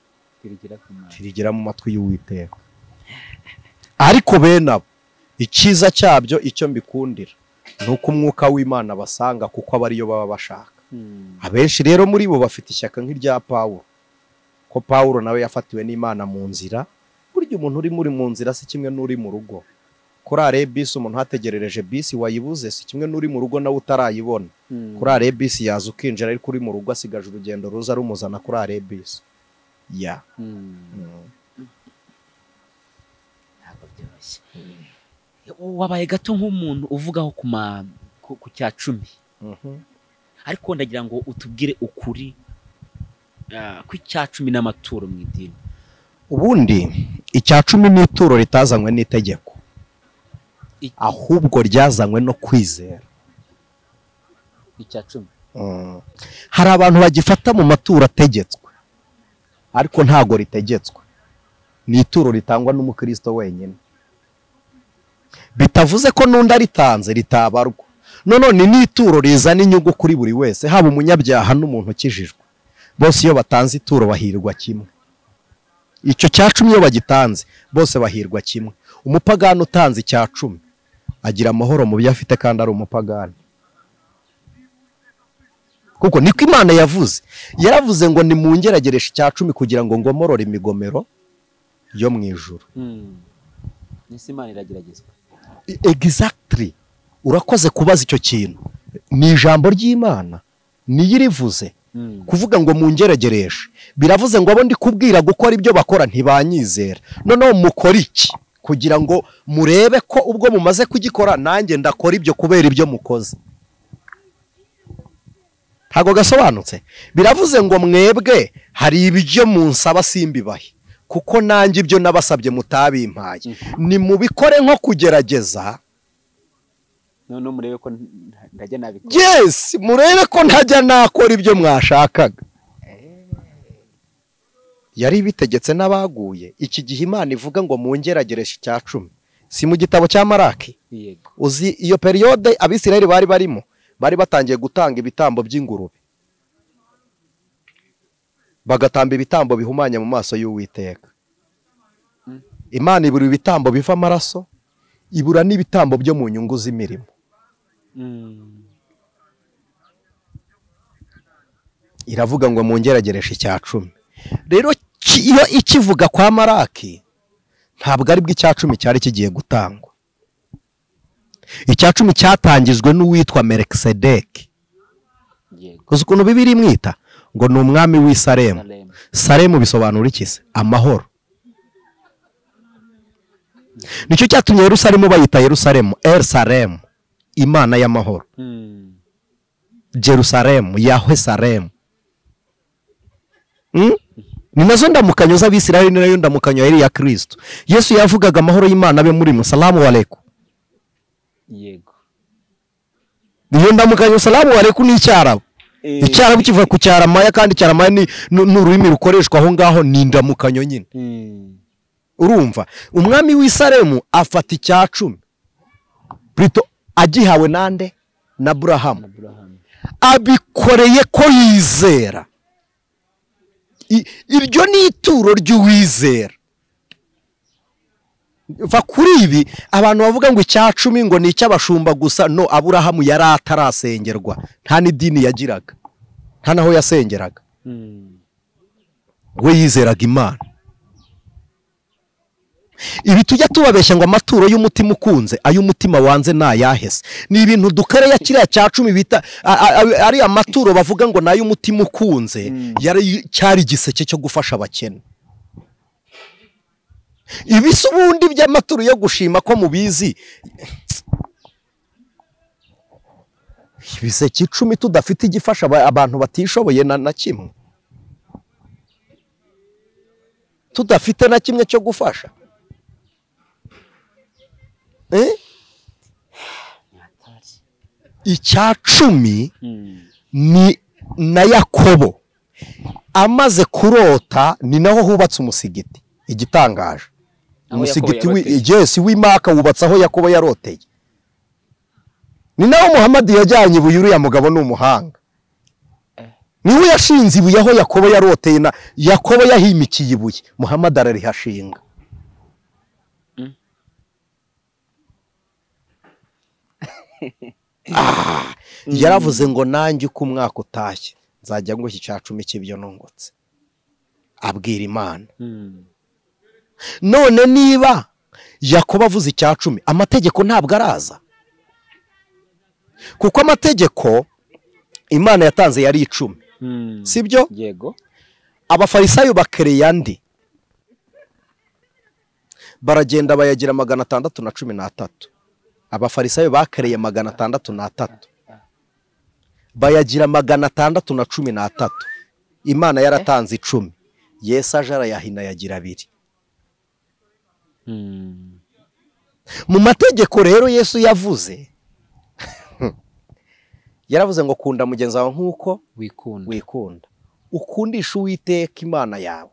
rigera mu matwi y'Uwiteka. Ariko benabo ikiza cyabyo icyo mbikundira nuko umwuka w'Imana basanga, kuko abariyo baba bashaka. Abenshi rero muri bo bafite ishyaka nk'irya Pawulo, ko Pawulo nawe yafatiwe n'Imana mu nzira. Burya umuntu uri mu nzira si kimwe n'uri mu rugo. Kuri bisi umuntu hategerereje bisi wayibuze si kimwe n'uri mu rugo nawe utarayibona. Kuri bisi yaza ukinjira, ariko uri mu rugo asigaje urugendo ruza rumuzana kuri bisi. Ya. Wabaye gato nk'umuntu uvugaho ku cya 10. Ariko ndagira ngo utubwire ukuri ku cya 10 n'amaturo mu idini. Ubundi icya 10 n'ituro ritazanywe n'itegeko, ahubwo ryazanywe no kwizera. Icya 10 hari abantu bagifata mu maturo ategetswe, ariko ntago ritegetswe. Ni ituro ritangwa n'umukristo wenyine, bitavuze ko n'undi aritanze ritabarwa. None ni ituro rizana inyungu kuri buri wese, haba umunyabyaha n'umuntu ukijijwe. Bose iyo batanze ituro bahirwa kimwe. Icyo cya 10 iyo bagitanze bose bahirwa kimwe. Umupagani utanze icya 10 agira amahoro mu byo afite, kandi ari umupagani. Kuko niko Imana yavuze. Yaravuze ngo ni mungerageresha icya 10 kugira ngo ngomorore imigomero yo mu ijuru. Nisi Imana irageragezwa. exactly urakoze kubaza icyo kintu. Ni ijambo ry'Imana niyo irivuze kuvuga ngo mungeragereshe, biravuze ngo abo ndi kubwira gukora ibyo bakora ntibanyizera, noneho mukora iki kugira ngo murebe ko ubwo mumaze kugikora nanjye ndakora ibyo kubera ibyo mukoze. Ntago gasobanutse. Biravuze ngo mwebwe hari ibyo munsaba simbibahe kuko nanjye ibyo nabasabye mutabimpaye, ni mubikore nko kugerageza. None murebe ko ndajya nabikora. Yes, murebe ko ntajya nakora ibyo mwashakaga. Yari bitegetse n'abaguye. Iki gihe Imana ivuga ngo mungeragereshe icya 10. Si mu gitabo cya Maraki? Yego. Uzi iyo periode Abisirayeli bari barimo, bari batangiye gutanga ibitambo by'ingurube. Bagatamba ibitambo bihumanya mu maso y'Uwiteka. Imana ibura ibitambo biva amaraso, ibura n'ibitambo byo mu nyungu z'imirimo. Iravuga ngo mungeragereshe icya 10. Rero iyo ikivuga kwa Maraki ntabwo ari bw'icya 10 cyari kigiye gutangwa. Icya 10 cyatangijwe n'uwitwa Melkisedeki. Uzi ukuntu Bibiri imwita ngo ni umwami w'i Salemu. Salemu bisobanura iki se? Amahoro. Nicyo cyatumye Yerusalemu bayita Yerusalemu, El Salemu, Imana y'amahoro. Jerusalemu, Yahwe Salemu. Ni nazo ndamukanyo z'Abisirayeli, nayo ndamukanyo yari ya Christo. Yesu yavugaga amahoro y'Imana abe muri mu. Salamu aleikum. Yego. Niyo ndamukanyo salamu aleikum ni icyarabu. Icyarabu kiva ku cyaramaya, kandi cyaramaya ni n'ururimi rukoreshwa aho ngaho, ni ndamukanyo nyine. Urumva umwami w'i Salemu afata icya 10 Prito agihawe nande na Abrahamu, abikoreye ko yizera. Iryo ni ituro ry'uwizera. Va kuri ibi abantu bavuga ngo icya 10 ngo ni icy'abashumba gusa. No, Abrahamu yari atarasengerwa, nta n'idini yagiraga, nta naho yasengeraga. We yizeraga Imana. Ibi tujya tubabeshya ngo amaturo y'umutima ukunze, ay'umutima wanze nayahese. Ni ibintu dukereya kiriya cya 10 bita ari amaturo bavuga ngo nay'umutima ukunze, yari cyari giseke cyo gufasha abakene. Ibisi ubundi by'amaturo yo gushima ko mubizi. Ibiseke 10 tudafite igifasha abantu batishoboye na kimwe, tudafite na kimwe cyo gufasha. Icya 10 ni na Yakobo amaze kurota, ni naho hubatse umusigiti. Igitangaje, umusigiti w'Imaka wubatse aho Yakobo yaroteye. Ni naho Muhammad yajyanye ibuye. Uriya mugabo ni umuhanga. Niwe yashinze ibuye aho Yakobo yaroteye, na Yakobo yahimikiye ibuye, Muhammad ararihashinga. Yaravuze ngo nanjye uko umwaka utashye nzajya ngo iki cya 10 cy'ibyo nongotse. Abwira Imana. None niba Yakobo avuze icya 10, amategeko ntabwo araza, kuko amategeko Imana yatanze yari 10. Sibyo? Yego. Abafarisayo bakereye andi, baragenda bayagira 613. Abafarisayo bakereye 613, bayagira 613. Imana yaratanze 10. Yesu aje arayahina yagira 2. Mu mategeko rero Yesu yavuze yaravuze ngo kunda mugenzi wawe nk'uko wikunda. Ukundisha Uwiteka Imana yawe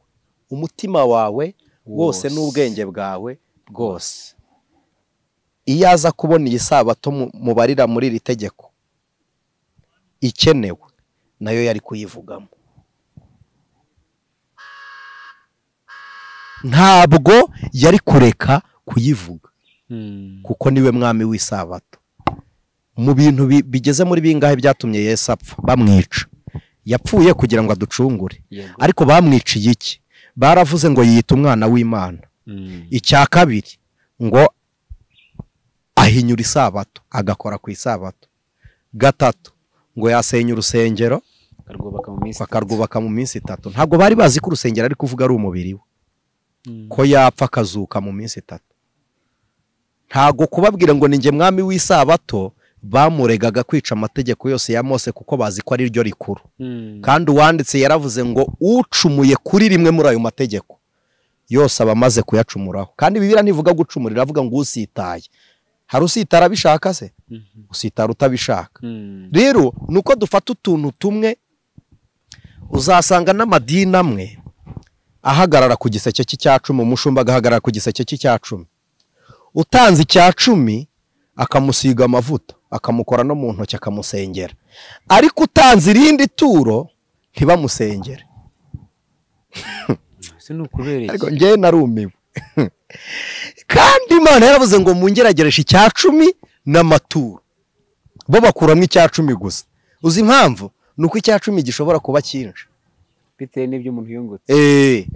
umutima wawe wose n'ubwenge bwawe bwose. Iyo aza kubona iyi sabato mubarira muri iri tegeko ikenewe, nayo yari kuyivugamo. Ntabwo yari kureka kuyivuga, kuko niwe mwami w'isabato. Mu bintu bigeze muri bingahe byatumye Yesu apfa, bamwica. Yapfuye kugira ngo aducungure, ariko bamwiciye iki? Baravuze ngo yita umwana w'Imana. Icya 2 ngo ahinyura isabato agakora ku isabato. Gatatu ngo yasenya urusengero bakarwubaka mu minsi 3. Ntabwo bari bazi ko urusengero ari kuvuga ari umubiri we, ko yapfa akazuka mu minsi 3. Ntago kubabwira ngo ninjye mwami w'isabato bamuregaga kwica amategeko yose ya Mose kuko bazi ko ari ryo rikuru. Kandi uwanditse yaravuze ngo ucumuye kuri rimwe muri ayo mategeko yose abamaze kuyacumuraho. Kandi Bibiliya ntivuga gucumurira, avuga ngo usitaye. Hari usitara bishaka se? Usitara utabishaka. Rero nuko dufata utuntu tumwe, uzasanga n'amadini amwe ahagarara ku giseke cy'Icyacumi, umushumba agahagarara ku giseke cy'Icyacumi. Utanze Icyacumi akamusiga amavuta, akamukora no mu ntoki akamusengera. Ariko utanze irindi turo ntibamusengere. Ariko njye narumiwe. Kandi Imana yaravuze ngo mungeragereshe Icyacumi n'amaturo. Bo bakuramo Icyacumi gusa. Uzi impamvu? Nuko Icyacumi gishobora kuba cyinshi bitewe n'ibyo umuntu yungutse.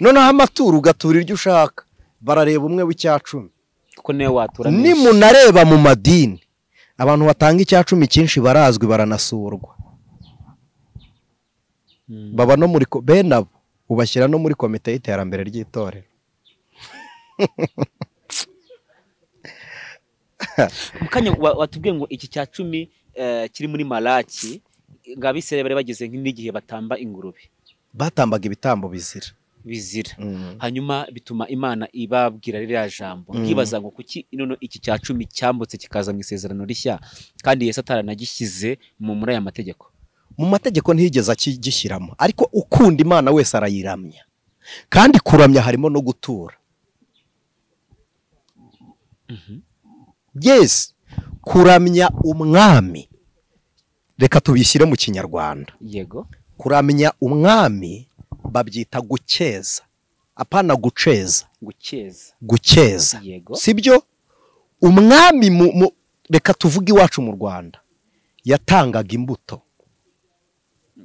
Noneho amaturo ugatura iryo ushaka. Barareba umwe w'Icyacumi. Kuko niwe watura menshi. Ni munareba mu madini abantu batanga Icyacumi cyinshi barazwi, baranasurwa. Baba no muri benabo ubashyira no muri komite y'iterambere ry'itorero. Mukanya watubwiye ngo iki Cyacumi kiri muri Malaki, ngabisere bari bageze nk'igihe batamba ingurube. Batambaga ibitambo bizira. Hanyuma bituma Imana ibabwira ririya jambo. Ngibaza ngo kuki inono iki Cyacumi cyambutse kikaza mu isezerano rishya kandi Yesu ataranagishyize muri aya mategeko. Mu mategeko ntiyigeze akigishyiramo, ariko ukunda Imana wese arayiramya. Kandi kuramya harimo no gutura. Yes, kuramya umwami. Reka tubishyire mu Kinyarwanda. Yego. Kuramya umwami babyita gukeza. Apana guceza. Gukeza. Yego. Sibyo? Umwami reka tuvuge iwacu mu Rwanda yatangaga imbuto.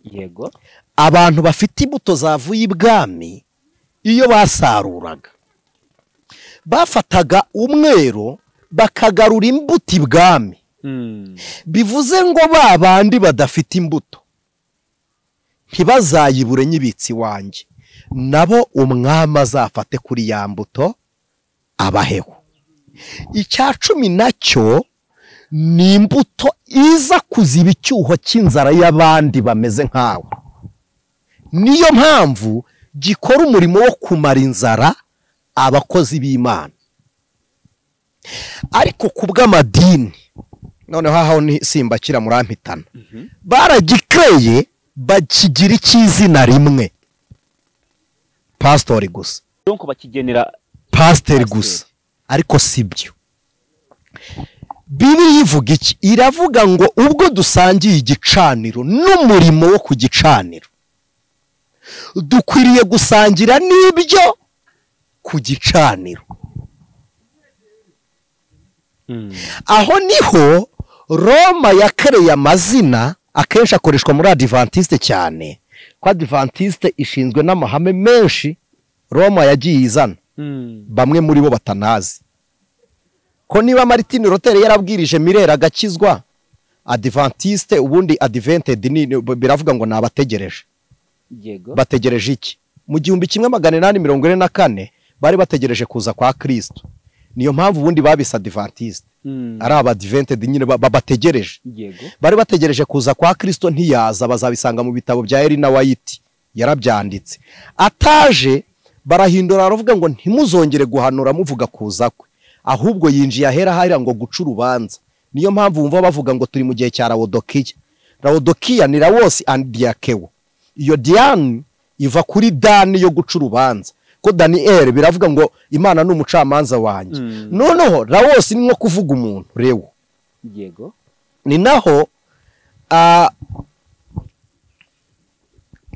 Yego. Abantu bafite imbuto zavuye ibwami iyo basaruraga bafataga umwero bakagarura imbuto ibwami. Bivuze ngo babandi badafite imbuto ntibazayibure nyibitsi wanjye, nabo umwami azafate kuri ya mbuto abaheho. Icyacumi nacyo ni imbuto iza kuziba icyuho cy'inzara y'abandi bameze nkawe. Niyo mpamvu gikora umurimo wo kumara inzara abakozi b'Imana. Ariko kubw'amadini noneho aho ni simbakira murampitana, baragikreye bakigira icy'izina rimwe, pastori gusa. Donc bakigenera pastori gusa, ariko sibyo. Bibiliya ivuga iki? Iravuga ngo ubwo dusangiye igicaniro n'umurimo wo ku gicaniro dukwiriye gusangira n'ibyo ku gicaniro. Aho niho Roma yakereye amazina akenshi akoreshwa muri Adventiste cyane. Kwa Adventiste ishinzwe n'amahame menshi Roma yagiye izana. Bamwe muri bo batanazi. Ko niba Martin Luther yarabwirije Mirera agakizwa, Adventiste ubundi Advented ni biravuga ngo nabategereje. Yego. Bategereje iki? Mu 1844 bari bategereje kuza kwa Christo. Niyo mpamvu ubundi babisa Adventiste. Ari Advented nyine babategereje. Yego. Bari bategereje kuza kwa Christo ntiyaza, bazabisanga mu bitabo bya Elina White yarabyanditse. Ataje barahindura aravuga ngo ntimuzongere guhanura muvuga kuza kwe, ahubwo yinjiye ahera harira ngo guca urubanza. Niyo mpamvu wumva bavuga ngo turi mu gihe cya Laodikiya. Laodikiya ni Laos and Diakewo. Iyo Diane iva kuri Dani yo guca urubanza. Ko Daniel biravuga ngo Imana ni umucamanza wanjye. Noneho Laos ni nko kuvuga umuntu rewo. Yego. Ni naho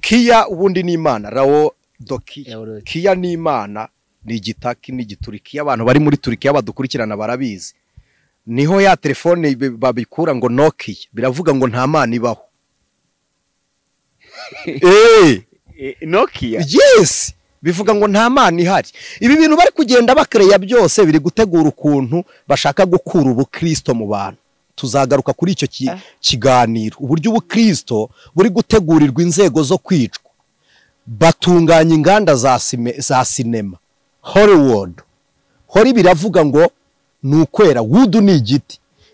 Kiya ubundi ni Imana, Laodikiya. Kiya ni Imana, ni igitaki n'igiturikiya. Abantu bari muri Turikiya badukurikirana barabizi. Niho ya telefone babikura ngo Nokia, biravuga ngo nta Mana ibaho. Nokia. Yes. bivuga ngo nta mana ihari. Ibi bintu bari kugenda bakereya byose biri gutegura ukuntu bashaka gukura ubukristo mu bantu. Tuzagaruka kuri icyo kiganiro, uburyo ubukristo buri gutegurirwa inzego zo kwicwa. Batunganya inganda za sinema, Hollywood. Hori biravuga ngo ni ukwera, wood ni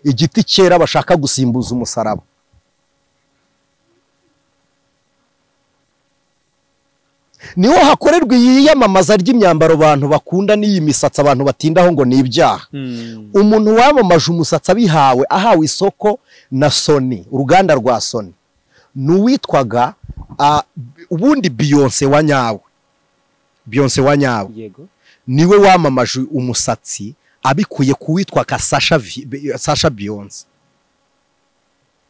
igiti cyera bashaka gusimbuza umusaraba. Niho hakorerwa iyamamaza ry'imyambaro abantu bakunda n'iyi misatsi abantu batindaho ngo ni ibyaha. Umuntu wamamaje umusatsi ahawe isoko na Sony, uruganda rwa Sony, n'uwitwaga ubundi Beyonce wa nyawe. Yego. Niwe wamamaje umusatsi abikuye kuwitwa Sasha Beyonce.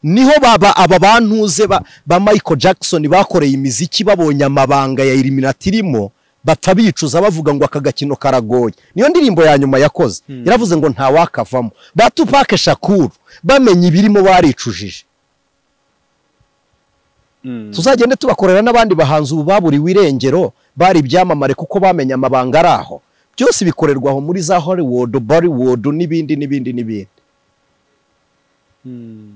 Niho aba bantuze ba Michael Jackson bakoreye imiziki babonye amabanga ya Illuminati irimo bapfa bicuza bavuga ngo aka gakino karagoye. Niyo ndirimbo ya nyuma yakoze yaravuze ngo nta wakavamo. Ba Tupac Shakur bamenye ibirimo baricujije. Tuzagende tubakorera n'abandi bahanzi ubu baburiwe irengero bari byamamare kuko bamenye amabanga araho. Byose bikorerwaho muri za Hollywood, Bollywood n'ibindi.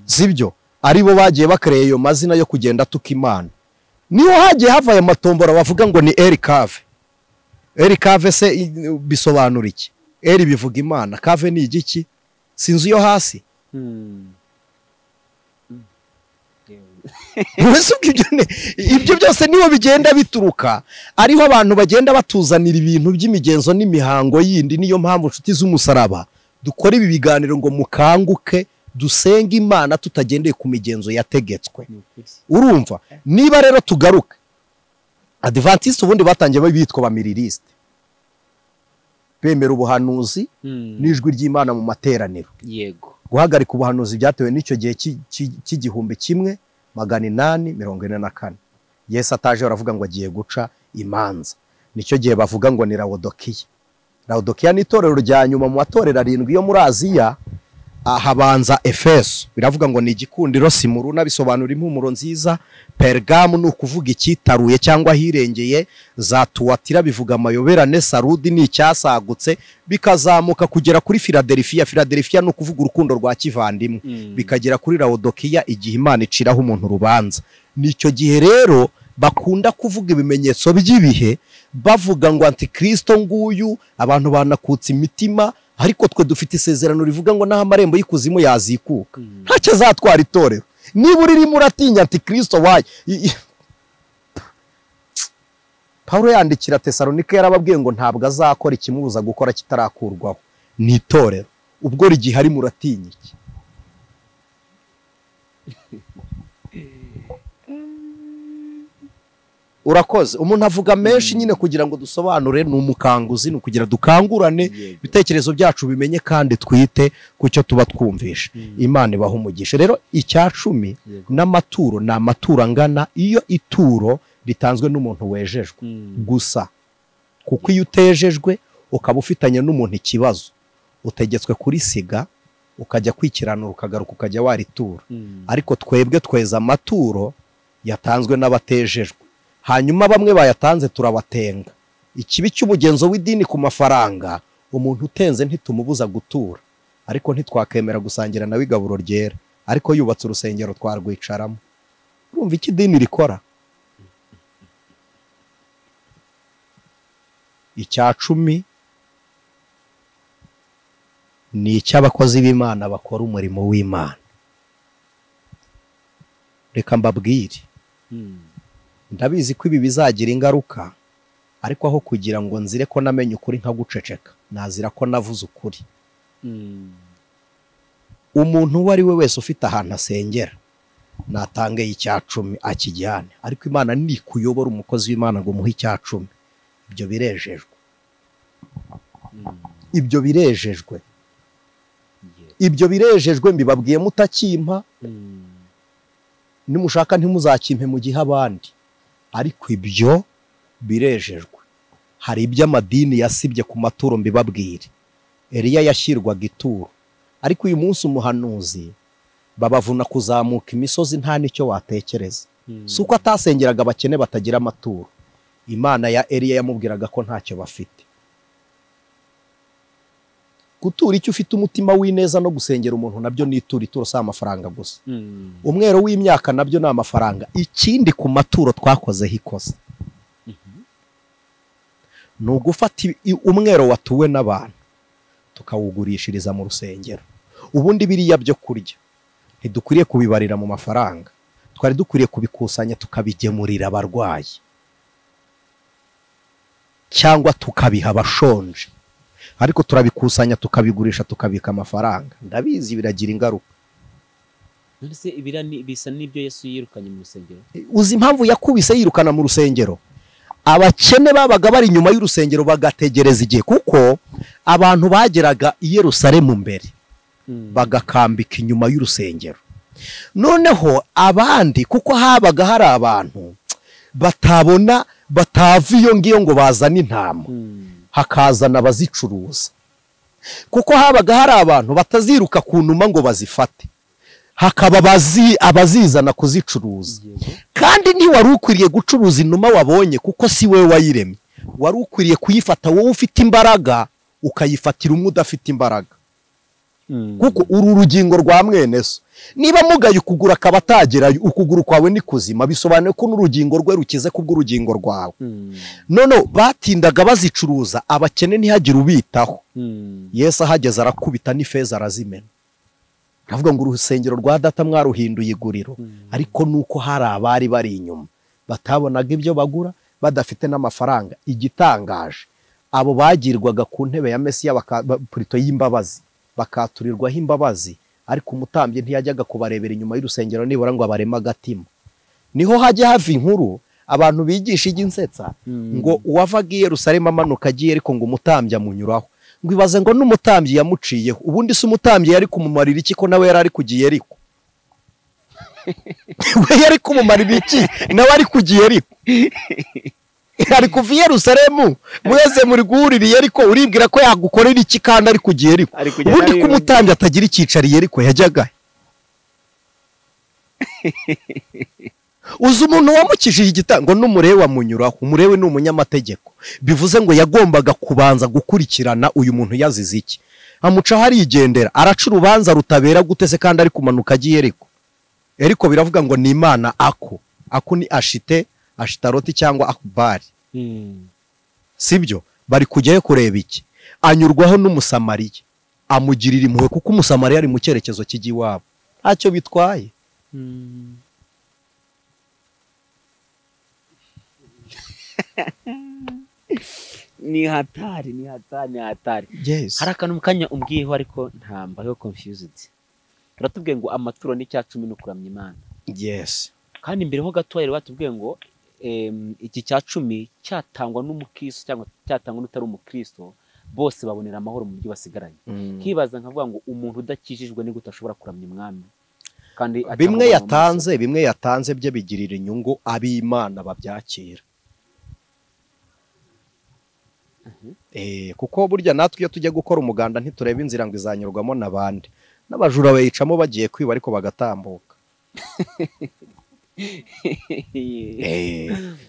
Zibyo aribo bagiye bakereye iyo mazina yo kugenda tukimana. Niho hagiye havaye amatombora bavuga ngo ni Eri Cave se bisobanura iki? Eri bivuga Imana, Cave ni igiki? Sinzu yo hasi. Ibyo byose niho bigenda bituruka, ariho abantu bagenda batuzanira ibintu by'imigenzo n'imihango yindi. Niyo mpamvu nshuti z'umusaraba dukora ibi biganiro ngo mukanguke dusenga Imana tutagendeye ku migenzo yategetswe. Urumva? Niba rero tugaruka Adventist ubundi batangiye bitwa bamiririste, bemera ubuhanuzi n'ijwi ry'Imana mu materaniro. Yego. Guhagarika ubuhanuzi byatewe n'icyo gihe cy'igihumbi 1844. Yesu ataje aravuga ngo agiye guca imanza. Nicyo gihe bavuga ngo ni Laodikiya ni itorero rya nyuma mu matorero 7 yo muri Aziya. Habanza Efeso, biravuga ngo ni igikundiro, Simuruna bisobanura impumuro nziza, Pergamu ni ukuvuga ikitaruye cyangwa hirengeye, za Tuwatira bivuga amayoberane, Sarudi ni icyasagutse, bikazamuka kugera kuri Philadelphia ni ukuvuga urukundo rwa kivandimwe, bikagera kuri Laodikiya igihe Imana iciraho umuntu rubanza. Nicyo gihe rero bakunda kuvuga ibimenyetso by'ibihe bavuga ngo antikristo nguyu, abantu banakutse imitima. Ariko twe dufite isezerano rivuga ngo naho amarembo y'ikuzimu yazikuka ntacyo azatwara itorero. Niba urimo uratinya antikristo waye. Paulo yandikira Tesalonike yarababwiye ngo ntabwo azakora ikimubuza gukora kitarakurwaho ni itorero. Ubwo rigihe ari muratinya iki? Urakoze. Umuntu avuga menshi nyine kugira ngo dusobanure, ni umukanguzi, ni kugira dukangurane ibitekerezo byacu bimenye kandi twite kucyo tuba twumvisha. Imana ibaha umugisha. Rero icya 10 n'amaturo na amaturo angana iyo ituro ritanzwe n'umuntu wejejwe gusa, kuko iyo utejejwe ukaba ufitanye n'umuntu ikibazo utegetswe kurisiga ukajya kwikiranura ukagaruka ukajya waritura. Ariko twebwe tweza amaturo yatanzwe n'abatejejwe, hanyuma bamwe bayatanze turabatenga. Ikibi cy'umugenzo w'idini ku mafaranga, umuntu utenze ntitumubuza gutura, ariko ntitwakemera gusangira nawe igaburo ryera. Ariko yubatse urusengero twarwicaramo. Urumva iki dini rikora? Icya 10 ni icy'abakozi b'Imana bakora umurimo w'Imana. Reka mbabwire, ndabizi ko ibi bizagira ingaruka, ariko aho kugira ngo nzire ko namenye ukuri nka guceceka, nazira ko navuze ukuri. Umuntu uwo ari we wese ufite ahantu asengera natange icya 10 akijyane, ariko Imana ni kuyobora umukozi w'Imana ngo muhe icya 10. Ibyo birejejwe. Ibyo birejejwe mbibabwiye mutakimpa. Nimushaka ntimuzakimpe mu gihe abandi, ariko ibyo birejejwe. Hari iby'amadini yasibye ku maturo mbibabwire. Eliya yashyirwaga ituro, ariko uyu munsi umuhanuzi babavuna kuzamuka imisozi nta nicyo watekereza. Suko atasengeraga abakene batagira amaturo, Imana ya Eliya yamubwiraga ko ntacyo bafite. Gutura icyo ufite umutima w'ineza no gusengera umuntu nabyo ni ituro si amafaranga gusa. Umwero w'imyaka nabyo ni amafaranga. Ikindi ku maturo twakozeho ikosa ni ugufata umwero watuwe n'abantu tukawugurishiriza mu rusengero. Ubundi biriya byo kurya ntidukwiriye kubibarira mu mafaranga, twari dukwiriye kubikusanya tukabigemurira abarwayi cyangwa tukabiha abashonje, ariko turabikusanya tukabigurisha tukabika amafaranga. Ndabizi biragira ingaruka. Nonese bisa n'ibyo Yesu yirukanye mu rusengero. Uzi impamvu yakubise yirukana mu rusengero? Abakene babaga bari inyuma y'urusengero bagategereza igihe, kuko abantu bageraga i Yerusalemu mbere bagakambika inyuma y'urusengero. Noneho abandi, kuko habaga hari abantu batava iyo ngiyo ngo bazane intama, hakazana abazicuruza. Kuko habaga hari abantu bataziruka ku numa ngo bazifate, hakaba abazizana kuzicuruza. Kandi ntiwari ukwiriye gucuruza inuma wabonye, kuko si we wayiremye. Wari ukwiriye kuyifata wowe ufite imbaraga, ukayifatira umwe udafite imbaraga. Kuko uru rugingo rwa mwene so, niba mugaye ukuguru akaba atagerayo, ukuguru kwawe ni kuzima, bisobanuye ko n'urugingo rwe rukize kubw'urugingo rwawe. None batindaga bazicuruza, abakene ntihagire ubitaho. Yesu ahageze arakubita n'ifeza arazimena. Avuga ngo urusengero rwa data mwaruhinduye iguriro, ariko nuko hari abari bari inyuma batabonaga ibyo bagura, badafite n'amafaranga. Igitangaje, abo bagirwaga ku ntebe ya Mesiya purito y'imbabazi, bakaturirwaho imbabazi, ariko umutambyi ntiyajyaga kubarebera inyuma y'urusengero nibura ngo abarema agatima. Niho hajya hava inkuru abantu bigisha iginsetsa ngo uwavaga i Yerusalemu amanuka agiye, ariko ngo umutambyi amunyuraho. Ngo ibaze ngo n'umutambyi yamuciyeho. Ubundi se umutambyi yari kumumarira iki ko nawe yari ari kugiye ariko? We yari kumumarira iki nawe ari kugiye ariko? Ari kuva i Yerusalemu, mwese muri guhuririye, ariko uribwira ko yagukorera iki kandi ari kugiye ariko? Ubundi ko umutambyi atagira icyicariye ariko yajyaga. Uzi umuntu wamukijije igitango n'umurewe wamunyuraho. Umurewe ni umunyamategeko, bivuze ngo yagombaga kubanza gukurikirana uyu muntu yazize iki. Amuca harigendera, araca urubanza rutabera gute se kandi ari kumanuka agiye ariko? Ariko biravuga ngo ni Imana ako ni Ashitaroti cyangwa Akubari. Sibyo? Bari kujyayo kureba iki? Anyurwaho n'umusamariya, amugirira impuhwe kuko umusamariya ari mu cyerekezo cy'igiwabo. Ntacyo bitwaye. Ni hatari. Yes. Hari akantu mukanya umbwiyeho ariko ntambaho confused. Turatubwiye ngo amaturo ni 10 n'ukuramya Imana. Yes. Kandi imbere ho gato yari batubwiye ngo iki 10 cyatangwa n'umukristo cyangwa cyatangwa n'utari umukristo, bose babonera amahoro mu byo basigaranye. Kibaza nkavuga ngo umuntu udakijijwe ni gute ashobora kuramya Umwami? Kandi bimwe yatanze bye bigirira inyungu ab'Imana babyakira. Kuko burya natwe iyo tujya gukora umuganda ntitureba inzira ngo izanyurwamo n'abandi. N'abajura bayicamo bagiye kwiba ariko bagatambuka.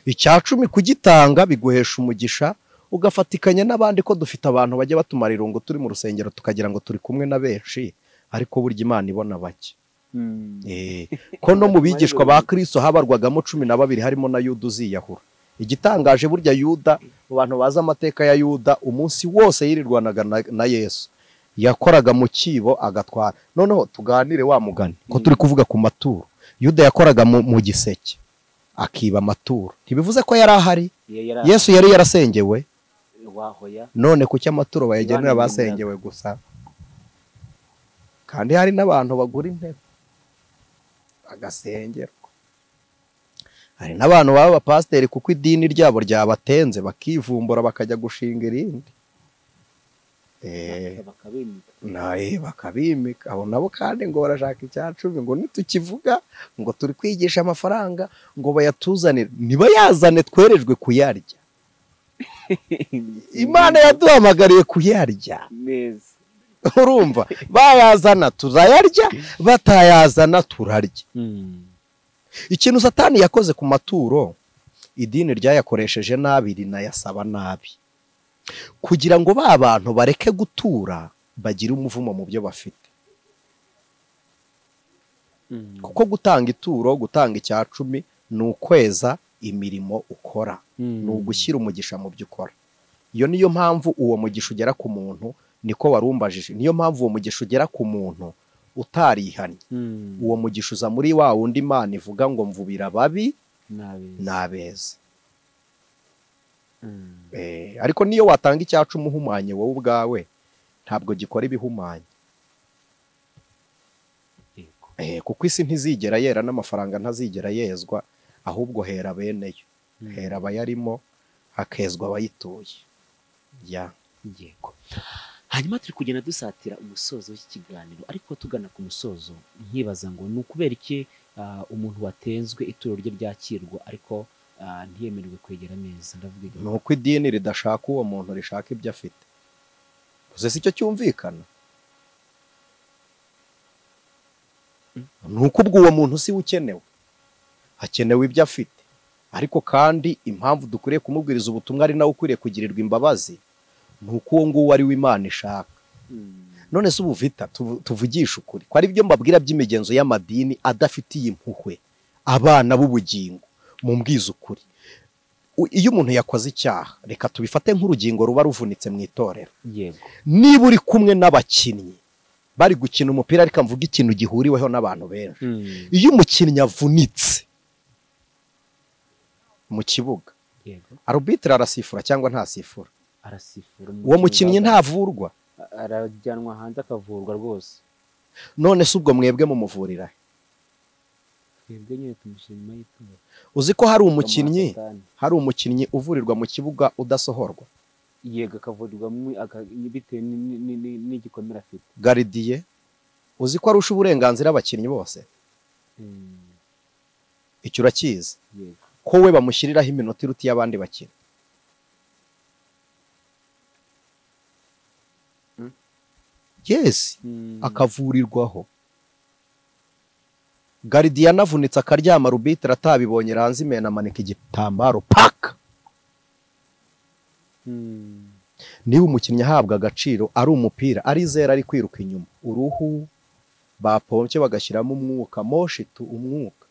10 kugitanga biguhesha umugisha, ugafatikanya n'abandi ko dufite abantu bajya batumara irungu turi mu rusengero tukagira ngo turi kumwe na benshi, ariko burya Imana ibona bake. Ko no mu bigishwa ba Christo habarwagamo 12 harimo na Yuda uziyahura. Igitangaje burya Yuda, abantu baza amateka ya Yuda, umunsi wose yirirwanaga na Yesu, yakoraga mu kibo agatwara. Noneho tuganire wa mugani ko turi kuvuga ku maturo. Yuda yakoraga mu giseke akiba amaturo. Ntibivuze ko yari ahari. Yesu yari yarasengewe. None kuki amaturo bayagenera basengewe gusa? Kandi hari n'abantu bagura intebe agasengerwa. Hari n'abantu baba pasiteri kuko idini ryabo ryabatenze bakivumbura bakajya gushinga irindi. Bakabimika. Abo nabo kandi ngo barashaka 10 ngo nitukivuga ngo turi kwigisha amafaranga ngo bayatuzanire. Niba yazane twerejwe kuyarya. Imana yaduhamagariye kuyarya neza. Urumva? Bayazana tuzayarya, batayazana turarya. Ikintu Satani yakoze ku maturo idini ryayakoresheje nabi rinayasaba nabi kugira ngo ba bantu bareke gutura bagire umuvumo mu byo bafite. Kuko gutanga ituro, gutanga icyacumi ni ukweza imirimo ukora, ni ugushyira umugisha mu byo ukora. Iyo niyo mpamvu uwo mugisha ugera ku muntu, niko warumbajije, niyo mpamvu uwo mugisha ugera ku muntu utarihanye. Uwo mugisha uza muri wa wundi Imana ivuga ngo mvubira babi n'abeza. Ariko niyo watanga icyacumi uhumanye wowe ubwawe ntabwo gikora ibihumanye. Kuko isi ntizigera yera n'amafaranga ntazigera yezwa, ahubwo hera beneyo, hera abayarimo hakezwa abayituye. Yego. Hanyuma turi kugenda dusatira umusozo w'iki kiganiro, ariko tugana ku musozo nkibaza ngo ni ukubera iki umuntu watenzwe ituro rye ryakirwa ariko ntiyemererwe kwegera ameza. Ndavuga ni uko idini ridashaka uwo muntu, rishaka ibyo afite. Gusa si cyo cyumvikana. Ni uko ubwo uwo muntu si we ukenewe, hakenewe ibyo afite. Ariko kandi impamvu dukwiriye kumubwiriza ubutumwa ari nawe ukwiriye kugirirwa imbabazi, ni uko uwo nguwo ari we Imana ishaka. None se ubuvita tuvugisha ukuri ko ari byo mbabwira by'imigenzo y'amadini adafitiye impuhwe abana b'ubugingo. Mumbwiza ukuri, iyo umuntu yakoze icyaha, reka tubifate nk'urugingo ruba ruvunitse mu itorero. Niba uri kumwe n'abakinnyi bari gukina umupira, ariko mvuga ikintu gihuriweho n'abantu benshi, iyo umukinnyi avunitse mu kibuga, arbitre arasifura cyangwa ntasifura? Arasifura. Uwo mukinnyi ntavurwa, arajyanwa hanze akavurwa rwose. None se ubwo mwebwe mumuvurira? Twebwe nyine tumushyira inyuma y'ituro. Uzi ko hari umukinnyi uvurirwa mu kibuga udasohorwa? Yego, akavurirwa bitewe n'igikomere afite. Garidiye uzi ko arusha uburenganzira abakinnyi bose? Icyo urakizi? Ko we bamushyiriraho iminota iruta y'abandi bakina. Yes, akavurirwaho. Garidiye anavunitse akaryama, arbitre atabibonye ranze imena amanika igitambaro paka. Niba umukinnyi ahabwa agaciro, ari umupira, ari zera, ari kwiruka inyuma, uruhu bapompye bagashyiramo umwuka, moshitu umwuka,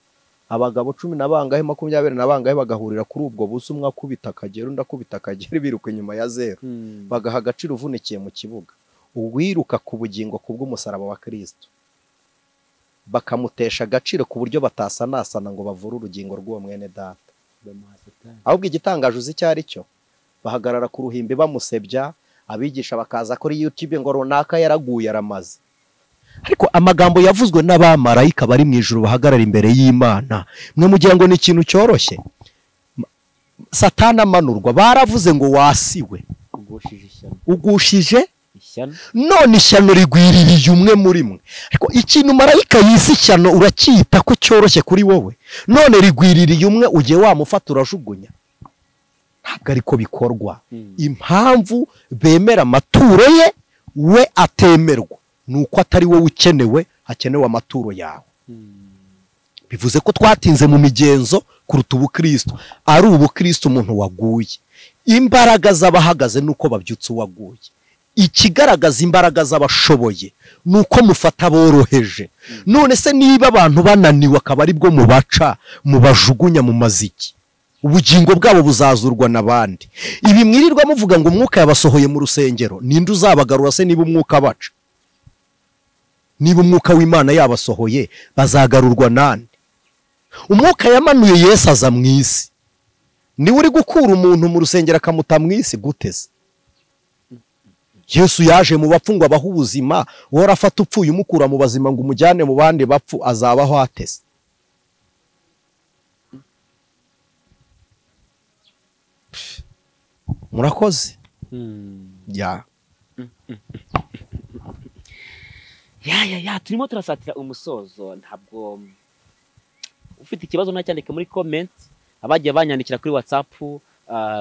abagabo 10 na bangahe 20 na bangahe bagahurira kuri ubwo buso, umwe akubita akagera undi akubita akagera, biruka inyuma ya zero, bagaha agaciro uvunikiye mu kibuga. Uwiruka ku bugingo kubw'umusaraba wa Kristo bakamutesha agaciro ku buryo batasanasana ngo bavure urugingo rw'uwo mwene data. Ahubwo igitangaje uzi icyo ari cyo, bahagarara ku ruhimbi bamusebya, abigisha bakaza kuri YouTube ngo runaka yaraguye aramaze. Ariko amagambo yavuzwe n'abamarayika bari mu ijuru bahagarara imbere y'Imana, mwe mugira ngo ni ikintu cyoroshye? Satani amanurwa, baravuze ngo wasiwe, ugushije none ishyano rigwiririye umwe muri mwe. Ariko ikintu marayika yise ishyano uracyita ko cyoroshye kuri wowe, none rigwiririye umwe ugiye wamufata urajugunya? Ntabwo ariko bikorwa. Impamvu bemera amaturo ye we atemerwa nuko atari wowe ukenewe, hakenewe amaturo yawe. Bivuze ko twatinze mu migenzo kuruta ubukristo. Ari ubukristo umuntu waguye, imbaraga z'abahagaze nuko babyutse uwaguye. Ikigaragaza imbaraga z'abashoboye nuko mufata boroheje. None se niba abantu bananiwe akaba ari bwo mubaca mubajugunya mu maziki, ubugingo bwabo buzazurwa n'abandi. Ibi mwirirwa muvuga ngo umwuka yabasohoye mu rusengero, ninde uzabagarura se niba umwuka baca? Niba umwuka w'Imana yabasohoye bazagarurwa nande? Umwuka yamanuye Yesu aza mu isi, niwe uri gukura umuntu mu rusengero akamuta mu isi guteze? Yesu yaje mu bapfu ngo abaho ubuzima, wowe urafata upfuye umukura mu bazima ngo umujyane mu bandi bapfu, azabaho ateze? Murakoze. Turimo turasatira umusozo. Ntabwo ufite ikibazo nacyandika muri comment, abagiye banyandikira kuri WhatsApp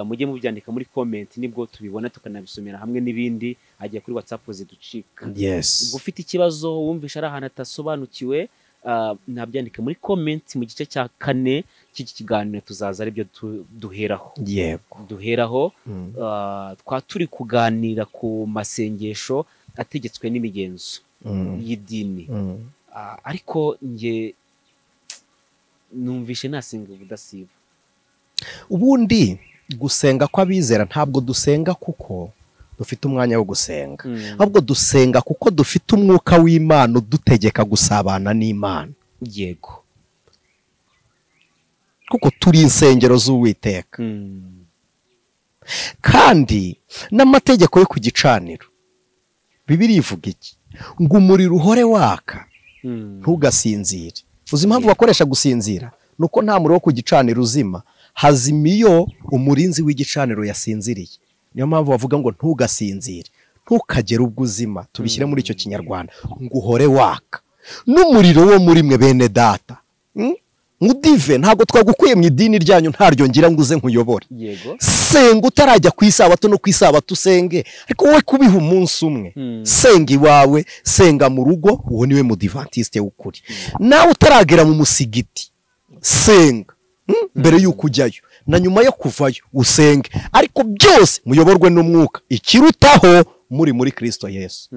mujye mubyandika muri comment, nibwo tubibona tukanabisomera hamwe n'ibindi agiye kuri WhatsApp ziducika. Yes. Ufite ikibazo wumvisha ari ahantu atasobanukiwe, nabyandike muri comment mu gice cya 4 cy'iki kiganiro, tuzaza aribyo duheraho. Yego. Duheraho twa turi kuganira ku masengesho ategetswe n'imigenzo y'idini. Ariko nge numvishe nasenga ubudasiba. Ubundi gusenga kw'abizera ntabwo dusenga kuko dufite umwanya wo gusenga, ahubwo dusenga kuko dufite umwuka w'Imana udutegeka gusabana n'Imana. Yego. Kuko turi insengero z'Uwiteka. Kandi n'amategeko yo ku gicaniro Bibiliya ivuga iki? Ngo umuriro uhore waka ntugasinzire. Uzi impamvu bakoresha gusinzira? Nuko nta muriro wo ku gicaniro uzima, hazima iyo umurinzi w'igicaniro yasinziriye. Niyo mpamvu bavuga ngo ntugasinzire, ntukagere ubwo uzima. Tubishyire muri icyo kinyarwanda, ngo uhore waka. N'umuriro wo muri mwe bene data, mudive ntabwo twagukuye mu idini ryanyu ntaryo ngira ngo uze nkuyobore. Senga utarajya ku isabato, no ku isabato usenge, ariko wowe kubiha umunsi umwe. Senga iwawe, senga mu rugo, uwo niwe mudivantiste w'ukuri. Nawe utaragera mu musigiti, senga mbere y'uko ujyayo, na nyuma yo kuvayo usenge, ariko byose muyoborwe n'umwuka, ikirutaho muri Kristo Yesu.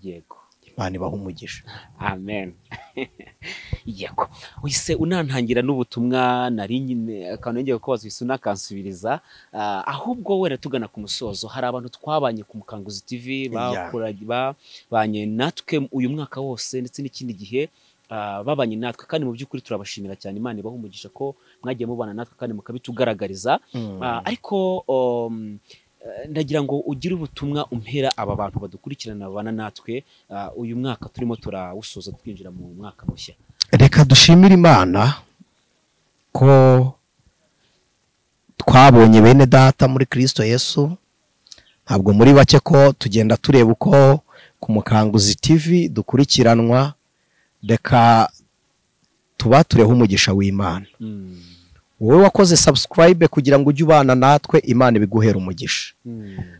Yego. Imana ibahe umugisha. Amen. Yego. Wise unantangira n'ubutumwa nari nyine akantu ngiye kubaza wise unakansubiriza, ahubwo wera tugana ku musozo. Hari abantu twabanye ku Mukanguzi TV babanye natwe uyu mwaka wose ndetse n'ikindi gihe babanye natwe, kandi mu by'ukuri turabashimira cyane. Imana ibahe umugisha ko mwagiye mubana natwe kandi mukabitugaragariza. Ariko ndagira ngo ugire ubutumwa umpera aba bantu badukurikirana babana natwe uyu mwaka turimo turawusoza twinjira mu mwaka mushya. Reka dushimire Imana ko twabonye bene data muri Kristo Yesu. Ntabwo muri bake ko tugenda tureba uko ku Mukanguzi TV dukurikiranwa. Reka tubatureho umugisha w'Imana. Wowe wakoze subscribe kugira ngo ujye ubana natwe, Imana ibiguhera umugisha.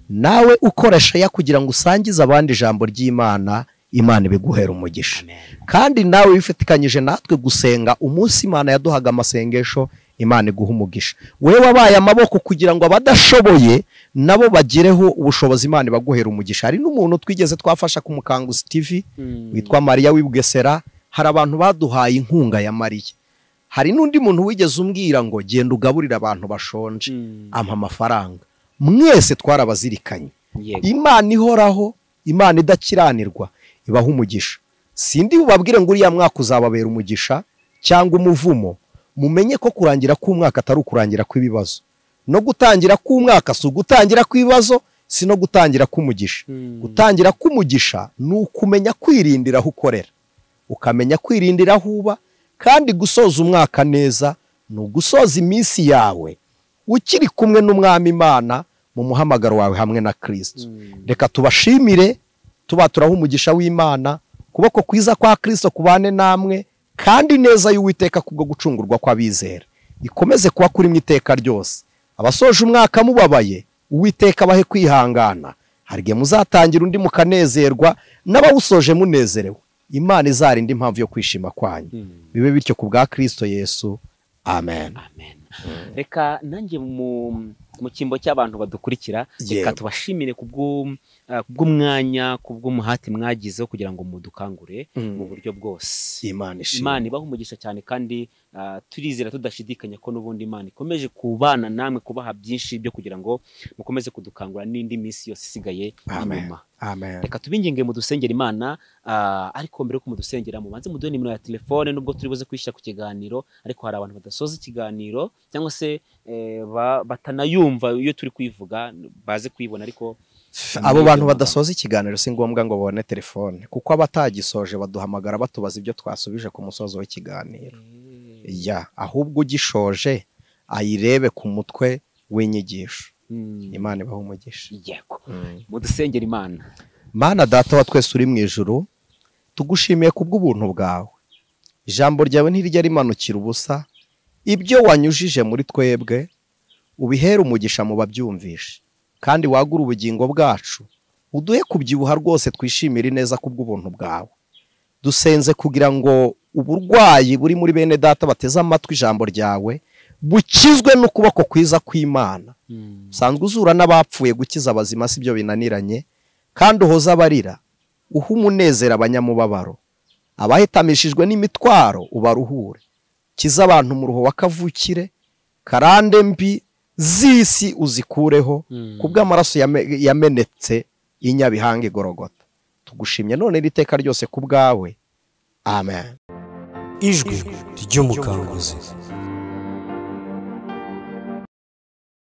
Nawe ukoresha ya kugira ngo usangize abandi ijambo ry'Imana, Imana ibiguhera umugisha. Kandi nawe wifatikanyije natwe gusenga umunsi Imana yaduhaga amasengesho, Imana iguha umugisha. Wewe wabaye amaboko kugira ngo abadashoboye nabo bagireho ubushobozi, Imana ibaguhera umugisha. Hari n'umuntu twigeze twafasha ku Mukanguzi TV witwa Mariya w'Ibugesera. Hari abantu baduhaye inkunga ya Mariya. Hari n'undi muntu wigeze umbwira ngo genda ugaburira abantu bashonje, ampa amafaranga. Mwese twarabazirikanye. Imana ihoraho, Imana idakiranirwa, ibaha umugisha. Sindi bubabwire ngo uriya mwaka uzababera umugisha cyangwa umuvumo. Mumenye ko kurangira k'umwaka atari ukurangira kw'ibibazo, no gutangira k'umwaka si ugutangira kw'ibibazo, si no gutangira k'umugisha. Gutangira k'umugisha ni ukumenya kwirindira aho ukorera, ukamenya kwirindira aho uba. Kandi gusoza umwaka neza ni ugusoza iminsi yawe ukiri kumwe n'Umwami Imana mu muhamagaro wawe hamwe na Kristo. Reka tubashimire, tubaturaho umugisha w'Imana, kuboko kwiza kwa Kristo kubane namwe, kandi neza y'Uwiteka kubwo gucungurwa kw'abizera ikomeze kuba kuri mwiteka ryose. Abasoje umwaka mubabaye, Uwiteka bahe kwihangana. Hari igihe muzatangira undi mukanezerwa, n'abawusoje munezerewe. Imana izarinda impamvu yo kwishima kwanyu. Bibe bityo ku bwa Kristo Yesu. Amen. Amen. Reka nanjye mu kimbo cy'abantu badukurikira, reka tubashimire kubw'umwanya, kubw'umuhati mwagizeho kugira ngo mudukangure mu buryo bwose. Imana ibaha umugisha cyane, kandi turizera tudashidikanya ko n'ubundi Imana ikomeje kubana namwe, kubaha byinshi byo kugira ngo mukomeze kudukangura n'indi minsi yose isigaye inyuma. Amen. Reka tubinginge mudusengera Imana, ariko mbere ko mudusengera mubanze muduhe nimero ya telefone, nubwo turi buze kwishyira ku kiganiro, ariko hari abantu badasoza ikiganiro cyangwa se batanayumva iyo turi kwivuga, baze kuyibona. Ariko abo bantu badasoza ikiganiro si ngombwa ngo babone telefone, kuko abatagisoje baduhamagara batubaza ibyo twasubije ku musozo w'ikiganiro. Ahubwo ugishoje ayirebe ku mutwe w'inyigisho. Imana ibaha umugisha. Yego. Mudusengera Imana. Mana Data wa twese uri mu ijuru, tugushimiye kubw'ubuntu bwawe. Ijambo ryawe ntirijya rimanukira ubusa. Ibyo wanyujije muri twebwe ubihera umugisha mu babyumvisha, kandi wagura ubugingo bwacu, uduhe kubyibuha rwose twishimira neza kubw'ubuntu bwawe. dusenze kugira ngo uburwayi buri muri bene data bateze amatwi ijambo ryawe bukizwe n'ukuboko kwiza kw'Imana. Usanzwe uzura n'abapfuye, gukiza abazima si byo binaniranye, kandi uhoza abarira, uha umunezero abanyamubabaro, abahitamishijwe n'imitwaro ubaruhure, kiza abantu mu ruho wakavukire, karande mbi z'isi uzikureho kubw'amaraso yamenetse y'Inyabihanga igorogota. Tugushimye none n'iteka ryose kubwawe. Amen. Ijwi ry'Umukanguzi.